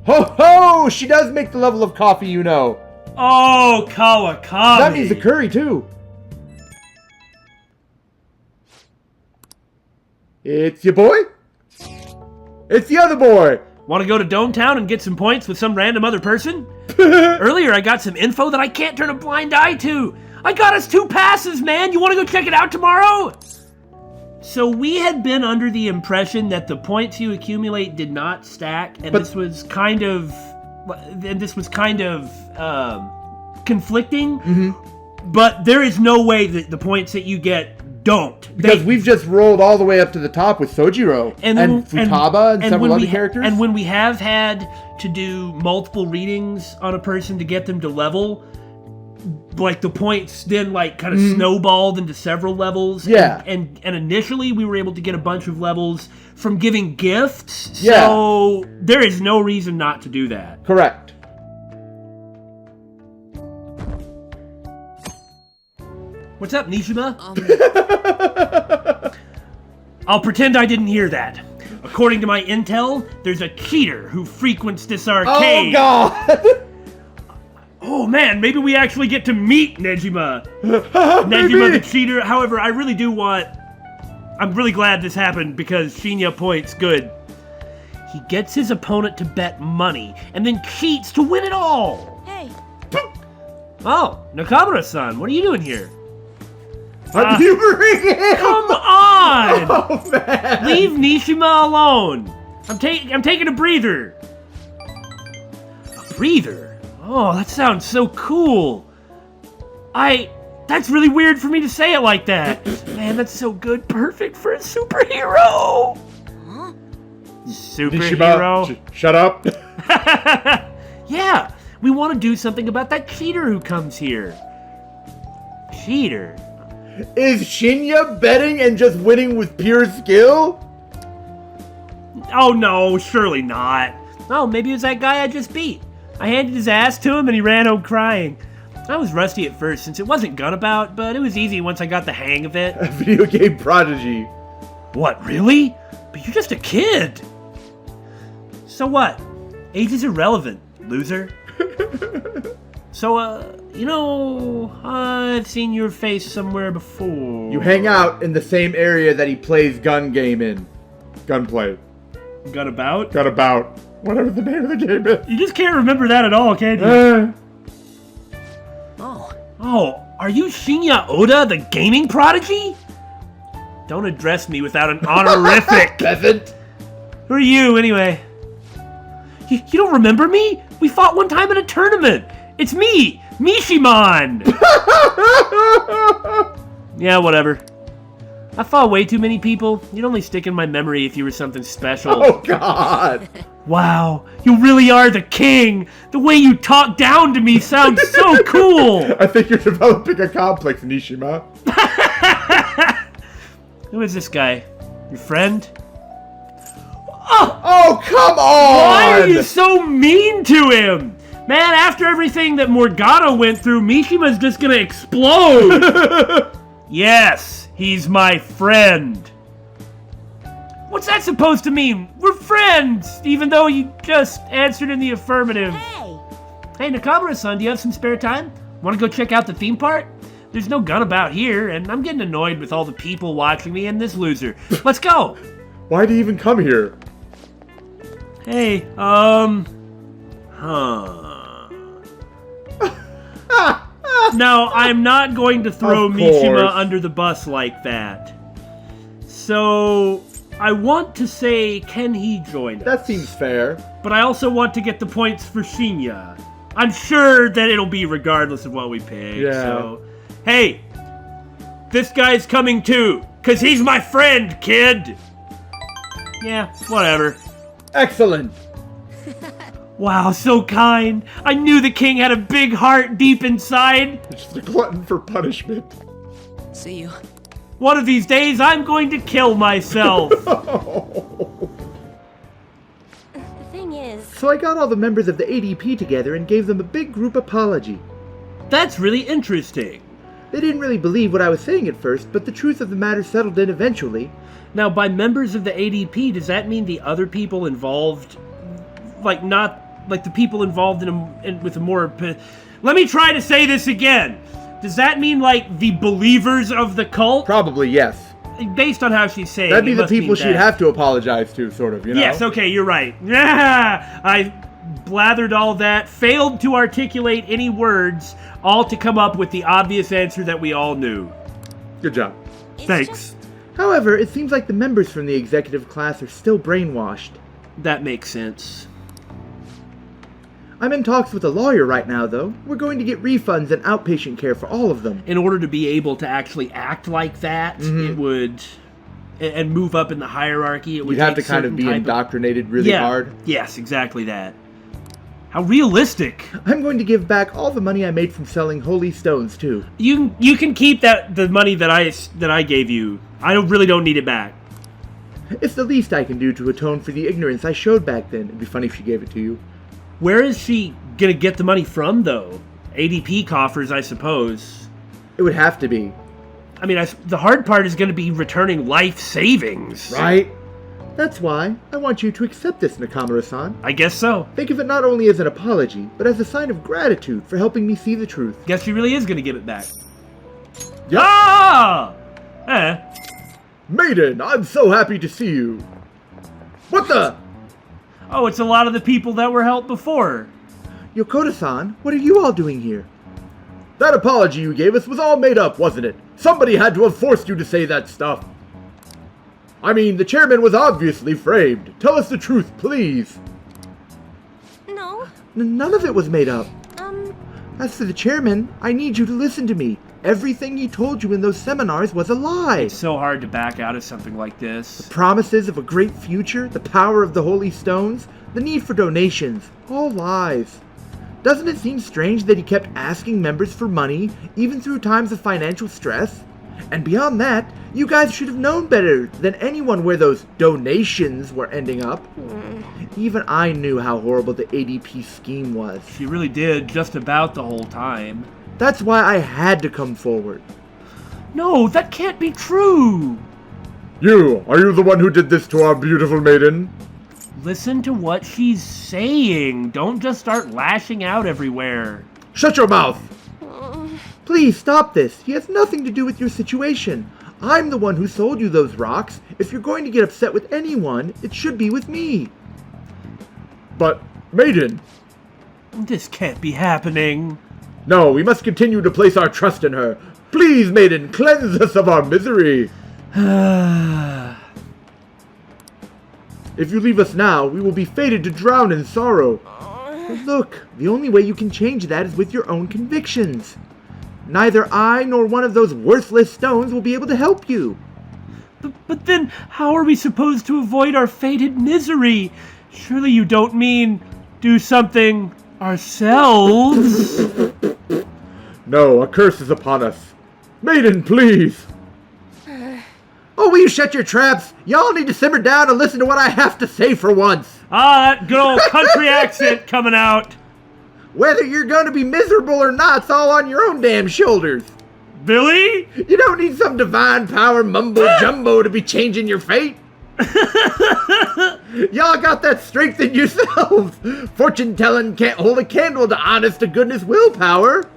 Ho ho! She does make the level of coffee, you know. Oh, Kawakami! That means the curry, too. It's your boy? It's the other boy! Want to go to Dome Town and get some points with some random other person? Earlier I got some info that I can't turn a blind eye to. I got us 2 passes, man! You want to go check it out tomorrow? So we had been under the impression that the points you accumulate did not stack, and this was kind of conflicting. Mm-hmm. But there is no way that the points that you get don't. Because we've just rolled all the way up to the top with Sojiro and Futaba and several other characters. And when we have had to do multiple readings on a person to get them to level, like the points then like kind of snowballed into several levels. Yeah. And initially we were able to get a bunch of levels from giving gifts. Yeah. So there is no reason not to do that. Correct. What's up, Nishima? I'll pretend I didn't hear that. According to my intel, there's a cheater who frequents this arcade. Oh, God! Oh, man, maybe we actually get to meet Nejima. Nejima the cheater. However, I really do want... I'm really glad this happened because Shinya points good. He gets his opponent to bet money and then cheats to win it all. Hey. Oh, Nakamura-san, what are you doing here? I'm humoring him! Come on! Oh, man! Leave Nishima alone. I'm taking a breather. A breather? Oh, that sounds so cool. That's really weird for me to say it like that. Man, that's so good. Perfect for a superhero. Huh? Superhero? Nishima, shut up. Yeah, we want to do something about that cheater who comes here. Cheater? Is Shinya betting and just winning with pure skill? Oh no, surely not. Oh, maybe it was that guy I just beat. I handed his ass to him and he ran home crying. I was rusty at first since it wasn't Gunabout, but it was easy once I got the hang of it. A video game prodigy. What, really? But you're just a kid. So what? Age is irrelevant, loser. So, I've seen your face somewhere before. You hang out in the same area that he plays gun game in. Gunplay. Gunabout? Gunabout. Whatever the name of the game is. You just can't remember that at all, can you? Oh, are you Shinya Oda, the gaming prodigy? Don't address me without an honorific. Peasant. Who are you, anyway? You don't remember me? We fought one time in a tournament. It's me, Mishiman. Yeah, whatever. I fought way too many people. You'd only stick in my memory if you were something special. Oh, God. Wow, you really are the king. The way you talk down to me sounds so cool. I think you're developing a complex, Nishima. Who is this guy? Your friend? Oh, come on! Why are you so mean to him? Man, after everything that Morgana went through, Mishima's just gonna explode. Yes, he's my friend. What's that supposed to mean? We're friends, even though you just answered in the affirmative. Hey, Nakamura-san, do you have some spare time? Want to go check out the theme park? There's no Gunabout here, and I'm getting annoyed with all the people watching me and this loser. Let's go. Why'd he even come here? Hey, No, I'm not going to throw Of Mishima course. under the bus like that. So, I want to say, can he join us? That seems fair. But I also want to get the points for Shinya. I'm sure that it'll be regardless of what we pick. Yeah. So, hey, this guy's coming too, 'cause he's my friend, kid. Yeah, whatever. Excellent. Wow, so kind. I knew the king had a big heart deep inside. Just a glutton for punishment. See you. One of these days, I'm going to kill myself. The thing is, So I got all the members of the ADP together and gave them a big group apology. That's really interesting. They didn't really believe what I was saying at first, but the truth of the matter settled in eventually. Now, by members of the ADP, does that mean the other people involved, like not like the people involved with a more? Let me try to say this again. Does that mean like the believers of the cult? Probably, yes. Based on how she's saying, That'd be it the must mean people she'd that. have to apologize to, sort of, you know? Yes, okay, you're right. Yeah, I blathered all that, failed to articulate any words, all to come up with the obvious answer that we all knew. Good job. it's Thanks. just However, it seems like the members from the executive class are still brainwashed. That makes sense. I'm in talks with a lawyer right now, though. We're going to get refunds and outpatient care for all of them. In order to be able to actually act like that, it would, and move up in the hierarchy, it would You'd have to take kind of certain be type indoctrinated really yeah. hard. Yes, exactly that. How realistic. I'm going to give back all the money I made from selling holy stones, too. You can keep the money that I gave you. I really don't need it back. It's the least I can do to atone for the ignorance I showed back then. It'd be funny if she gave it to you. Where is she gonna get the money from, though? ADP coffers, I suppose. It would have to be. I mean, the hard part is gonna be returning life savings. Right? That's why I want you to accept this, Nakamura-san. I guess so. Think of it not only as an apology, but as a sign of gratitude for helping me see the truth. Guess she really is gonna give it back. Yup. Ah! Eh. Maiden, I'm so happy to see you. What the? Oh, it's a lot of the people that were helped before. Yokota-san, what are you all doing here? That apology you gave us was all made up, wasn't it? Somebody had to have forced you to say that stuff. I mean, the chairman was obviously framed. Tell us the truth, please. no. None of it was made up. Um, As for the chairman, I need you to listen to me. Everything he told you in those seminars was a lie. It's so hard to back out of something like this. Promises of a great future, the power of the holy stones, the need for donations, all lies. Doesn't it seem strange that he kept asking members for money, even through times of financial stress? And beyond that, you guys should have known better than anyone where those donations were ending up. Even I knew how horrible the ADP scheme was. She really did, just about the whole time. That's why I had to come forward. No, that can't be true! Are you the one who did this to our beautiful maiden? Listen to what she's saying. Don't just start lashing out everywhere. Shut your mouth! Please stop this. He has nothing to do with your situation. I'm the one who sold you those rocks. If you're going to get upset with anyone, it should be with me. But, maiden... This can't be happening. No, we must continue to place our trust in her. Please, maiden, cleanse us of our misery. If you leave us now, we will be fated to drown in sorrow. But look, the only way you can change that is with your own convictions. Neither I nor one of those worthless stones will be able to help you. But then, how are we supposed to avoid our fated misery? Surely you don't mean do something ourselves? No, a curse is upon us. Maiden, please. Oh, will you shut your traps? Y'all need to simmer down and listen to what I have to say for once. Ah, that good old country accent coming out. Whether you're going to be miserable or not, it's all on your own damn shoulders. Billy? You don't need some divine power mumbo-jumbo to be changing your fate. Y'all got that strength in yourselves. Fortune-telling can't hold a candle to honest-to-goodness willpower.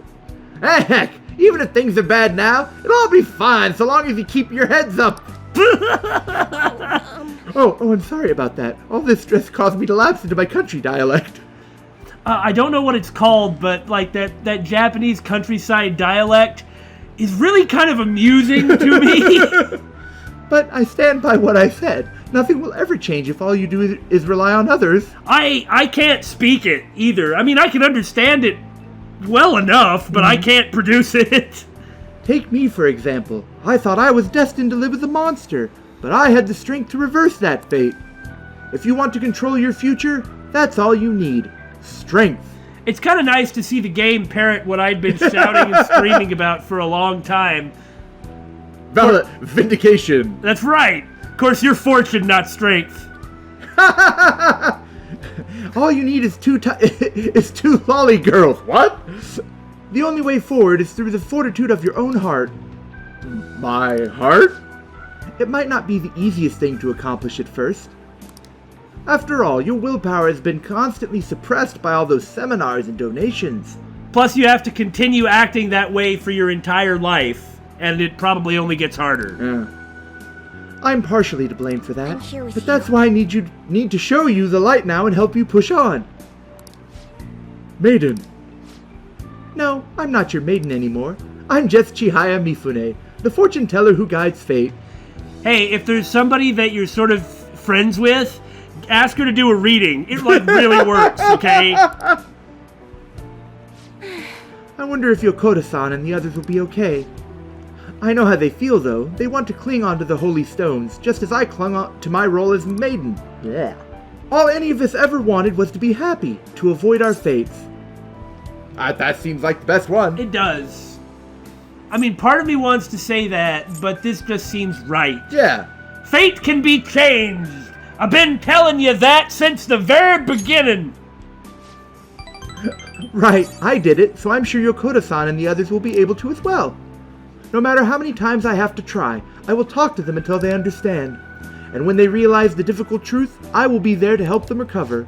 Heck, even if things are bad now, it'll all be fine so long as you keep your heads up. Oh, I'm sorry about that. All this stress caused me to lapse into my country dialect. I don't know what it's called, but like that Japanese countryside dialect is really kind of amusing to me. But I stand by what I said. Nothing will ever change if all you do is rely on others. I can't speak it either. I mean, I can understand it well enough, but I can't produce it. Take me, for example. I thought I was destined to live as a monster, but I had the strength to reverse that fate. If you want to control your future, that's all you need. Strength. It's kind of nice to see the game parrot what I'd been shouting and screaming about for a long time. Vindication. That's right. Of course, you're fortune, not strength. All you need is two lolly girls. What? The only way forward is through the fortitude of your own heart. My heart? It might not be the easiest thing to accomplish at first. After all, your willpower has been constantly suppressed by all those seminars and donations. Plus, you have to continue acting that way for your entire life, and it probably only gets harder. I'm partially to blame for that, but that's why I need to show you the light now and help you push on. Maiden. No, I'm not your maiden anymore. I'm just Chihaya Mifune, the fortune teller who guides fate. Hey, if there's somebody that you're sort of friends with, ask her to do a reading. It like really works, okay? I wonder if Yokota-san and the others will be okay. I know how they feel, though. They want to cling onto the holy stones, just as I clung on to my role as maiden. Yeah. All any of us ever wanted was to be happy, to avoid our fates. That seems like the best one. It does. I mean, part of me wants to say that, but this just seems right. Yeah. Fate can be changed. I've been telling you that since the very beginning. Right, I did it, so I'm sure Yokota-san and the others will be able to as well. No matter how many times I have to try, I will talk to them until they understand. And when they realize the difficult truth, I will be there to help them recover.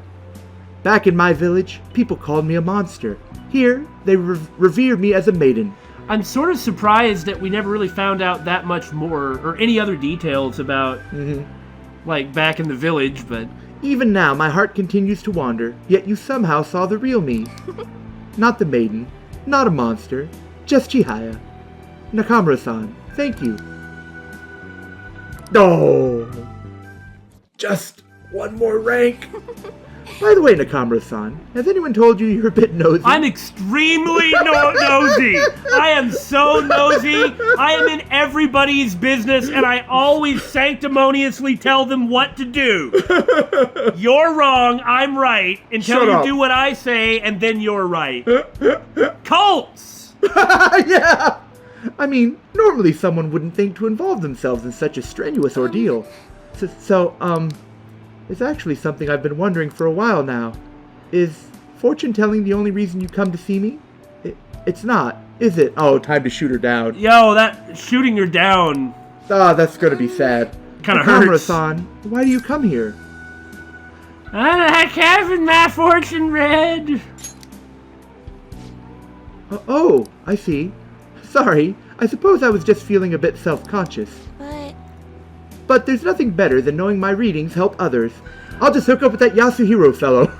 Back in my village, people called me a monster. Here, they revere me as a maiden. I'm sort of surprised that we never really found out that much more, or any other details about, like, back in the village, but... Even now, my heart continues to wander, yet you somehow saw the real me. Not the maiden, not a monster, just Chihaya. Nakamura-san, thank you. Oh, just one more rank. By the way, Nakamura-san, has anyone told you you're a bit nosy? I'm extremely nosy. I am so nosy. I am in everybody's business, and I always sanctimoniously tell them what to do. You're wrong, I'm right, until Shut you up. do what I say, and then you're right. Cults! Yeah! I mean, normally someone wouldn't think to involve themselves in such a strenuous ordeal. So, it's actually something I've been wondering for a while now. Is fortune-telling the only reason you come to see me? It's not, is it? Oh, time to shoot her down. Yo, that shooting her down Ah, that's gonna be sad. kinda hurts. Nakamura-san, why do you come here? I like having my fortune read. Oh, I see. Sorry, I suppose I was just feeling a bit self-conscious. But there's nothing better than knowing my readings help others. I'll just hook up with that Yasuhiro fellow.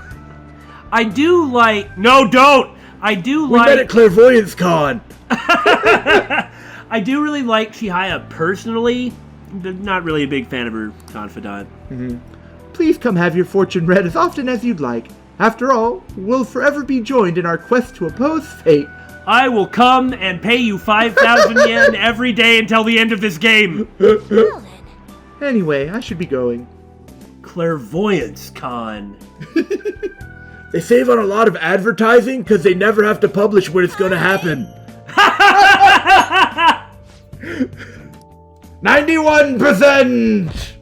I do like... No, don't! I do We met at Clairvoyance Con. I do really like Chihaya personally. I'm not really a big fan of her Confidant. Please come have your fortune read as often as you'd like. After all, we'll forever be joined in our quest to oppose fate. I will come and pay you 5,000 yen every day until the end of this game. Anyway, I should be going. Clairvoyance Con. They save on a lot of advertising because they never have to publish when it's going to happen. 91%!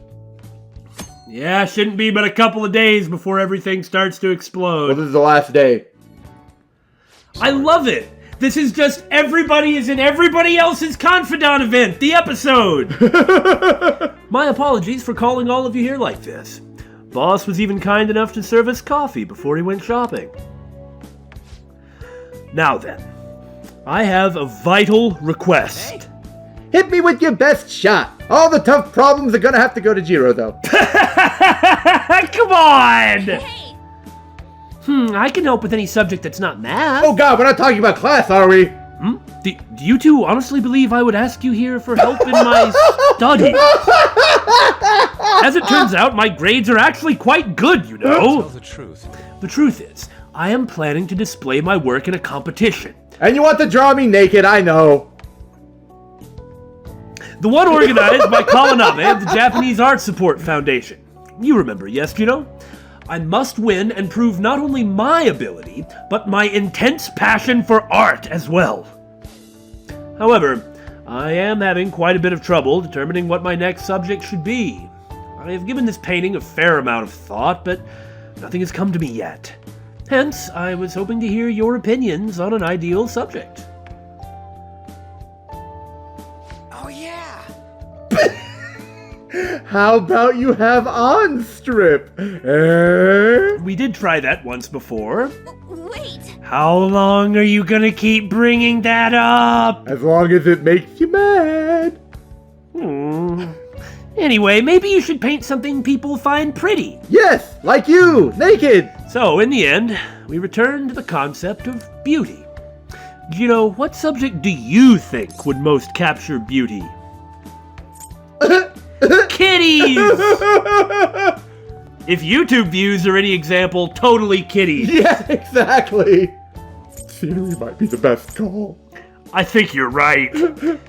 Yeah, shouldn't be but a couple of days before everything starts to Well, explode. this is the last day. I love it. This is just everybody is in everybody else's Confidant event, the episode. My apologies for calling all of you here like this. Boss was even kind enough to serve us coffee before he went shopping. Now then, I have a vital request. Hit me with your best shot. All the tough problems are gonna have to go to Jiro, though. Come on! I can help with any subject that's not math. Oh god, we're not talking about class, are we? Do you two honestly believe I would ask you here for help in my studies? As it turns out, my grades are actually quite good, you know. Tell the truth. The truth is, I am planning to display my work in a competition. And you want to draw me naked, I know. The one organized by Kawanabe of the Japanese Art Support Foundation. You remember, yes, you know? I must win and prove not only my ability, but my intense passion for art as well. However, I am having quite a bit of trouble determining what my next subject should be. I have given this painting a fair amount of thought, but nothing has come to me yet. Hence, I was hoping to hear your opinions on an ideal subject. Oh yeah. How about you have on strip? Eh? We did try that once before. Wait! How long are you gonna keep bringing that up? As long as it makes you mad. Anyway, maybe you should paint something people find pretty. Yes, like you, naked. So, in the end, we return to the concept of beauty. Gino, what subject do you think would most capture beauty? Kitties! If YouTube views are any example, totally kitties. Yeah, exactly. Scenery might be the best call. I think you're right.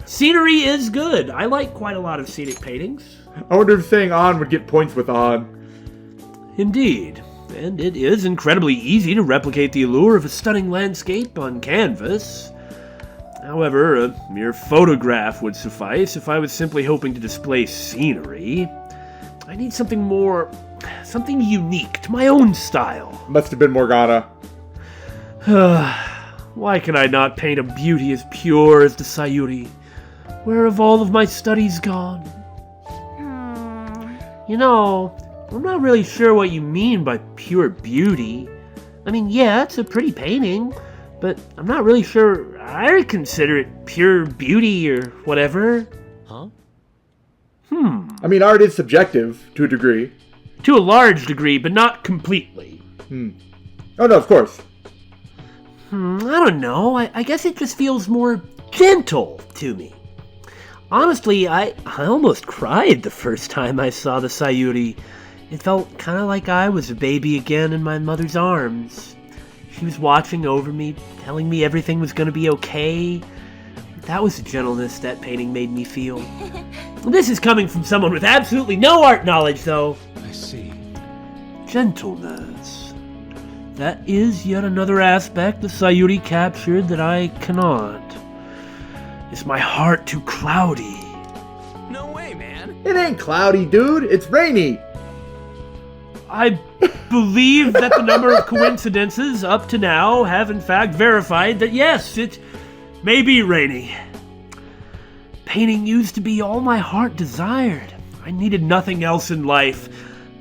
Scenery is good. I like quite a lot of scenic paintings. I wonder if saying on would get points with on. Indeed. And it is incredibly easy to replicate the allure of a stunning landscape on canvas. However, a mere photograph would suffice if I was simply hoping to display scenery. I need something more... something unique to my own style. Must have been Morgana. Why can I not paint a beauty as pure as the Sayuri? Where have all of my studies gone? You know, I'm not really sure what you mean by pure beauty. I mean, yeah, it's a pretty painting, but I'm not really sure I consider it pure beauty or whatever. Huh? Hmm. I mean, art is subjective, to a degree. To a large degree, but not completely. Oh, no, of course. I don't know. I guess it just feels more gentle to me. Honestly, I almost cried the first time I saw the Sayuri. It felt kind of like I was a baby again in my mother's arms. She was watching over me, telling me everything was going to be okay. That was the gentleness that painting made me feel. This is coming from someone with absolutely no art knowledge, though. I see. Gentleness. That is yet another aspect the Sayuri captured that I cannot. Is my heart too cloudy? No way, man. It ain't cloudy, dude. It's rainy. I believe that the number of coincidences up to now have in fact verified that yes, it may be rainy. Painting used to be all my heart desired. I needed nothing else in life.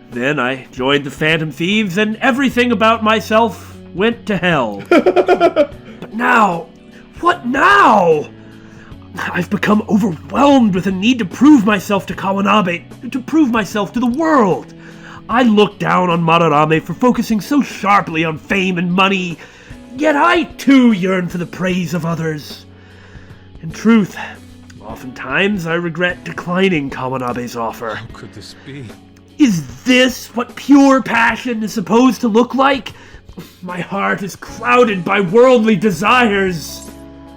Then I joined the Phantom Thieves and everything about myself went to hell. But now, what now? I've become overwhelmed with a need to prove myself to Kawanabe, to prove myself to the world. I look down on Madarame for focusing so sharply on fame and money, yet I too yearn for the praise of others. In truth, oftentimes I regret declining Kawanabe's offer. How could this be? Is this what pure passion is supposed to look like? My heart is clouded by worldly desires.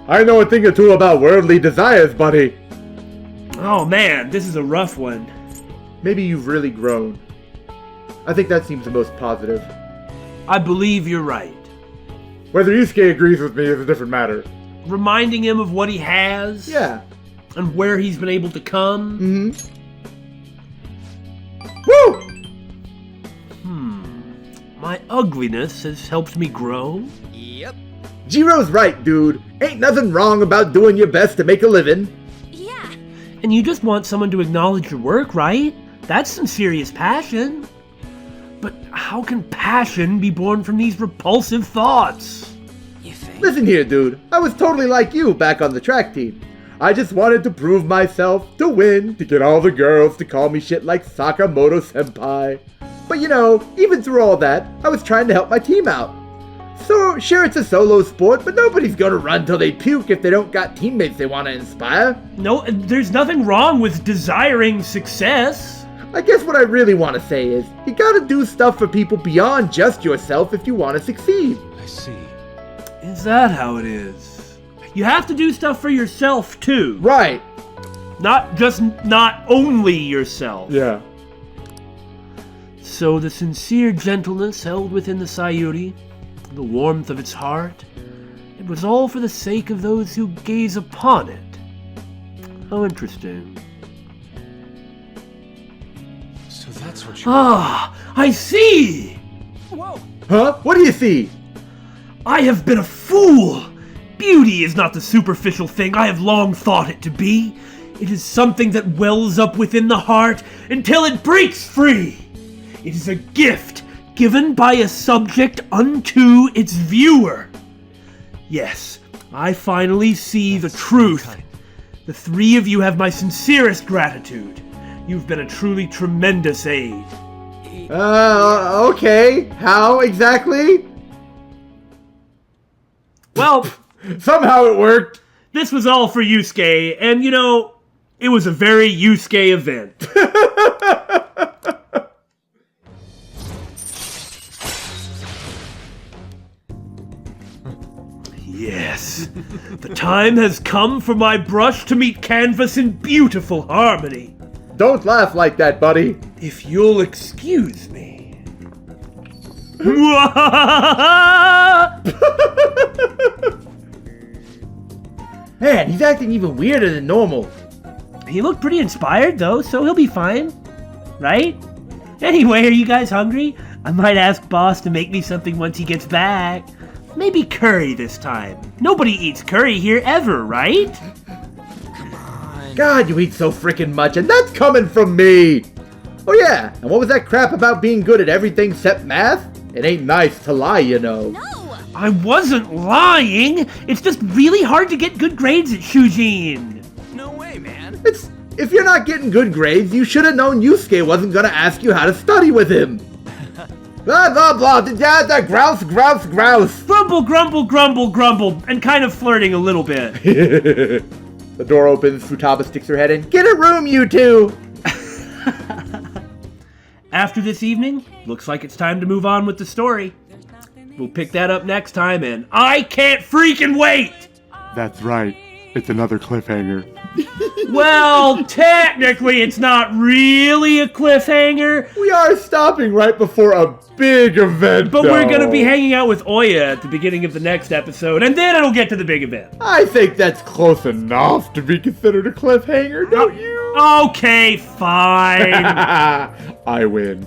I know a thing or two about worldly desires, buddy. Oh man, this is a rough one. Maybe you've really grown. I think that seems the most positive. I believe you're right. Whether Yusuke agrees with me is a different matter. Reminding him of what he has. Yeah. And where he's been able to come. Woo! My ugliness has helped me grow. Yep. Jiro's right, dude. Ain't nothing wrong about doing your best to make a living. Yeah. And you just want someone to acknowledge your work, right? That's some serious passion. But how can passion be born from these repulsive thoughts? You think? Listen here, dude. I was totally like you back on the track team. I just wanted to prove myself, to win, to get all the girls to call me shit like Sakamoto-senpai. But you know, even through all that, I was trying to help my team out. So, sure it's a solo sport, but nobody's gonna run till they puke if they don't got teammates they want to inspire. No, there's nothing wrong with desiring success. I guess what I really want to say is, you gotta do stuff for people beyond just yourself if you want to succeed. I see. Is that how it is? You have to do stuff for yourself, too. Right. Not only yourself. Yeah. So the sincere gentleness held within the Sayuri, the warmth of its heart, it was all for the sake of those who gaze upon it. How interesting. So that's what you... Ah, I see! Whoa! Huh? What do you see? I have been a fool! Beauty is not the superficial thing I have long thought it to be. It is something that wells up within the heart until it breaks free. It is a gift given by a subject unto its viewer. Yes, I finally see the truth. The three of you have my sincerest gratitude. You've been a truly tremendous aid. Okay. How exactly? Well, Somehow it worked. this was all for Yusuke, and you know, it was a very Yusuke event. Yes, the time has come for my brush to meet canvas in beautiful harmony. Don't laugh like that, buddy. If you'll excuse me. Man, he's acting even weirder than normal. He looked pretty inspired though, so he'll be fine. Right? Anyway, are you guys hungry? I might ask Boss to make me something once he gets back. Maybe curry this time. Nobody eats curry here ever, right? Come on. God, you eat so freaking much, and that's coming from me! Oh yeah, and what was that crap about being good at everything except math? It ain't nice to lie, you know. No! I wasn't lying. It's just really hard to get good grades at Shujin. No way, man. If you're not getting good grades, you should have known Yusuke wasn't gonna ask you how to study with him. Blah, blah, blah, grouse. Grumble, grumble, grumble, grumble, and kind of flirting a little bit. The door opens, Futaba sticks her head in. Get a room, you two! after this evening, looks like it's time to move on with the story. We'll pick that up next time, and I can't freaking wait! That's right. It's another cliffhanger. Well, technically, it's not really a cliffhanger. We are stopping right before a big event, But we're going to though. be hanging out with Oya at the beginning of the next episode, and then it'll get to the big event. I think that's close enough to be considered a cliffhanger, don't you? Okay, fine. I win.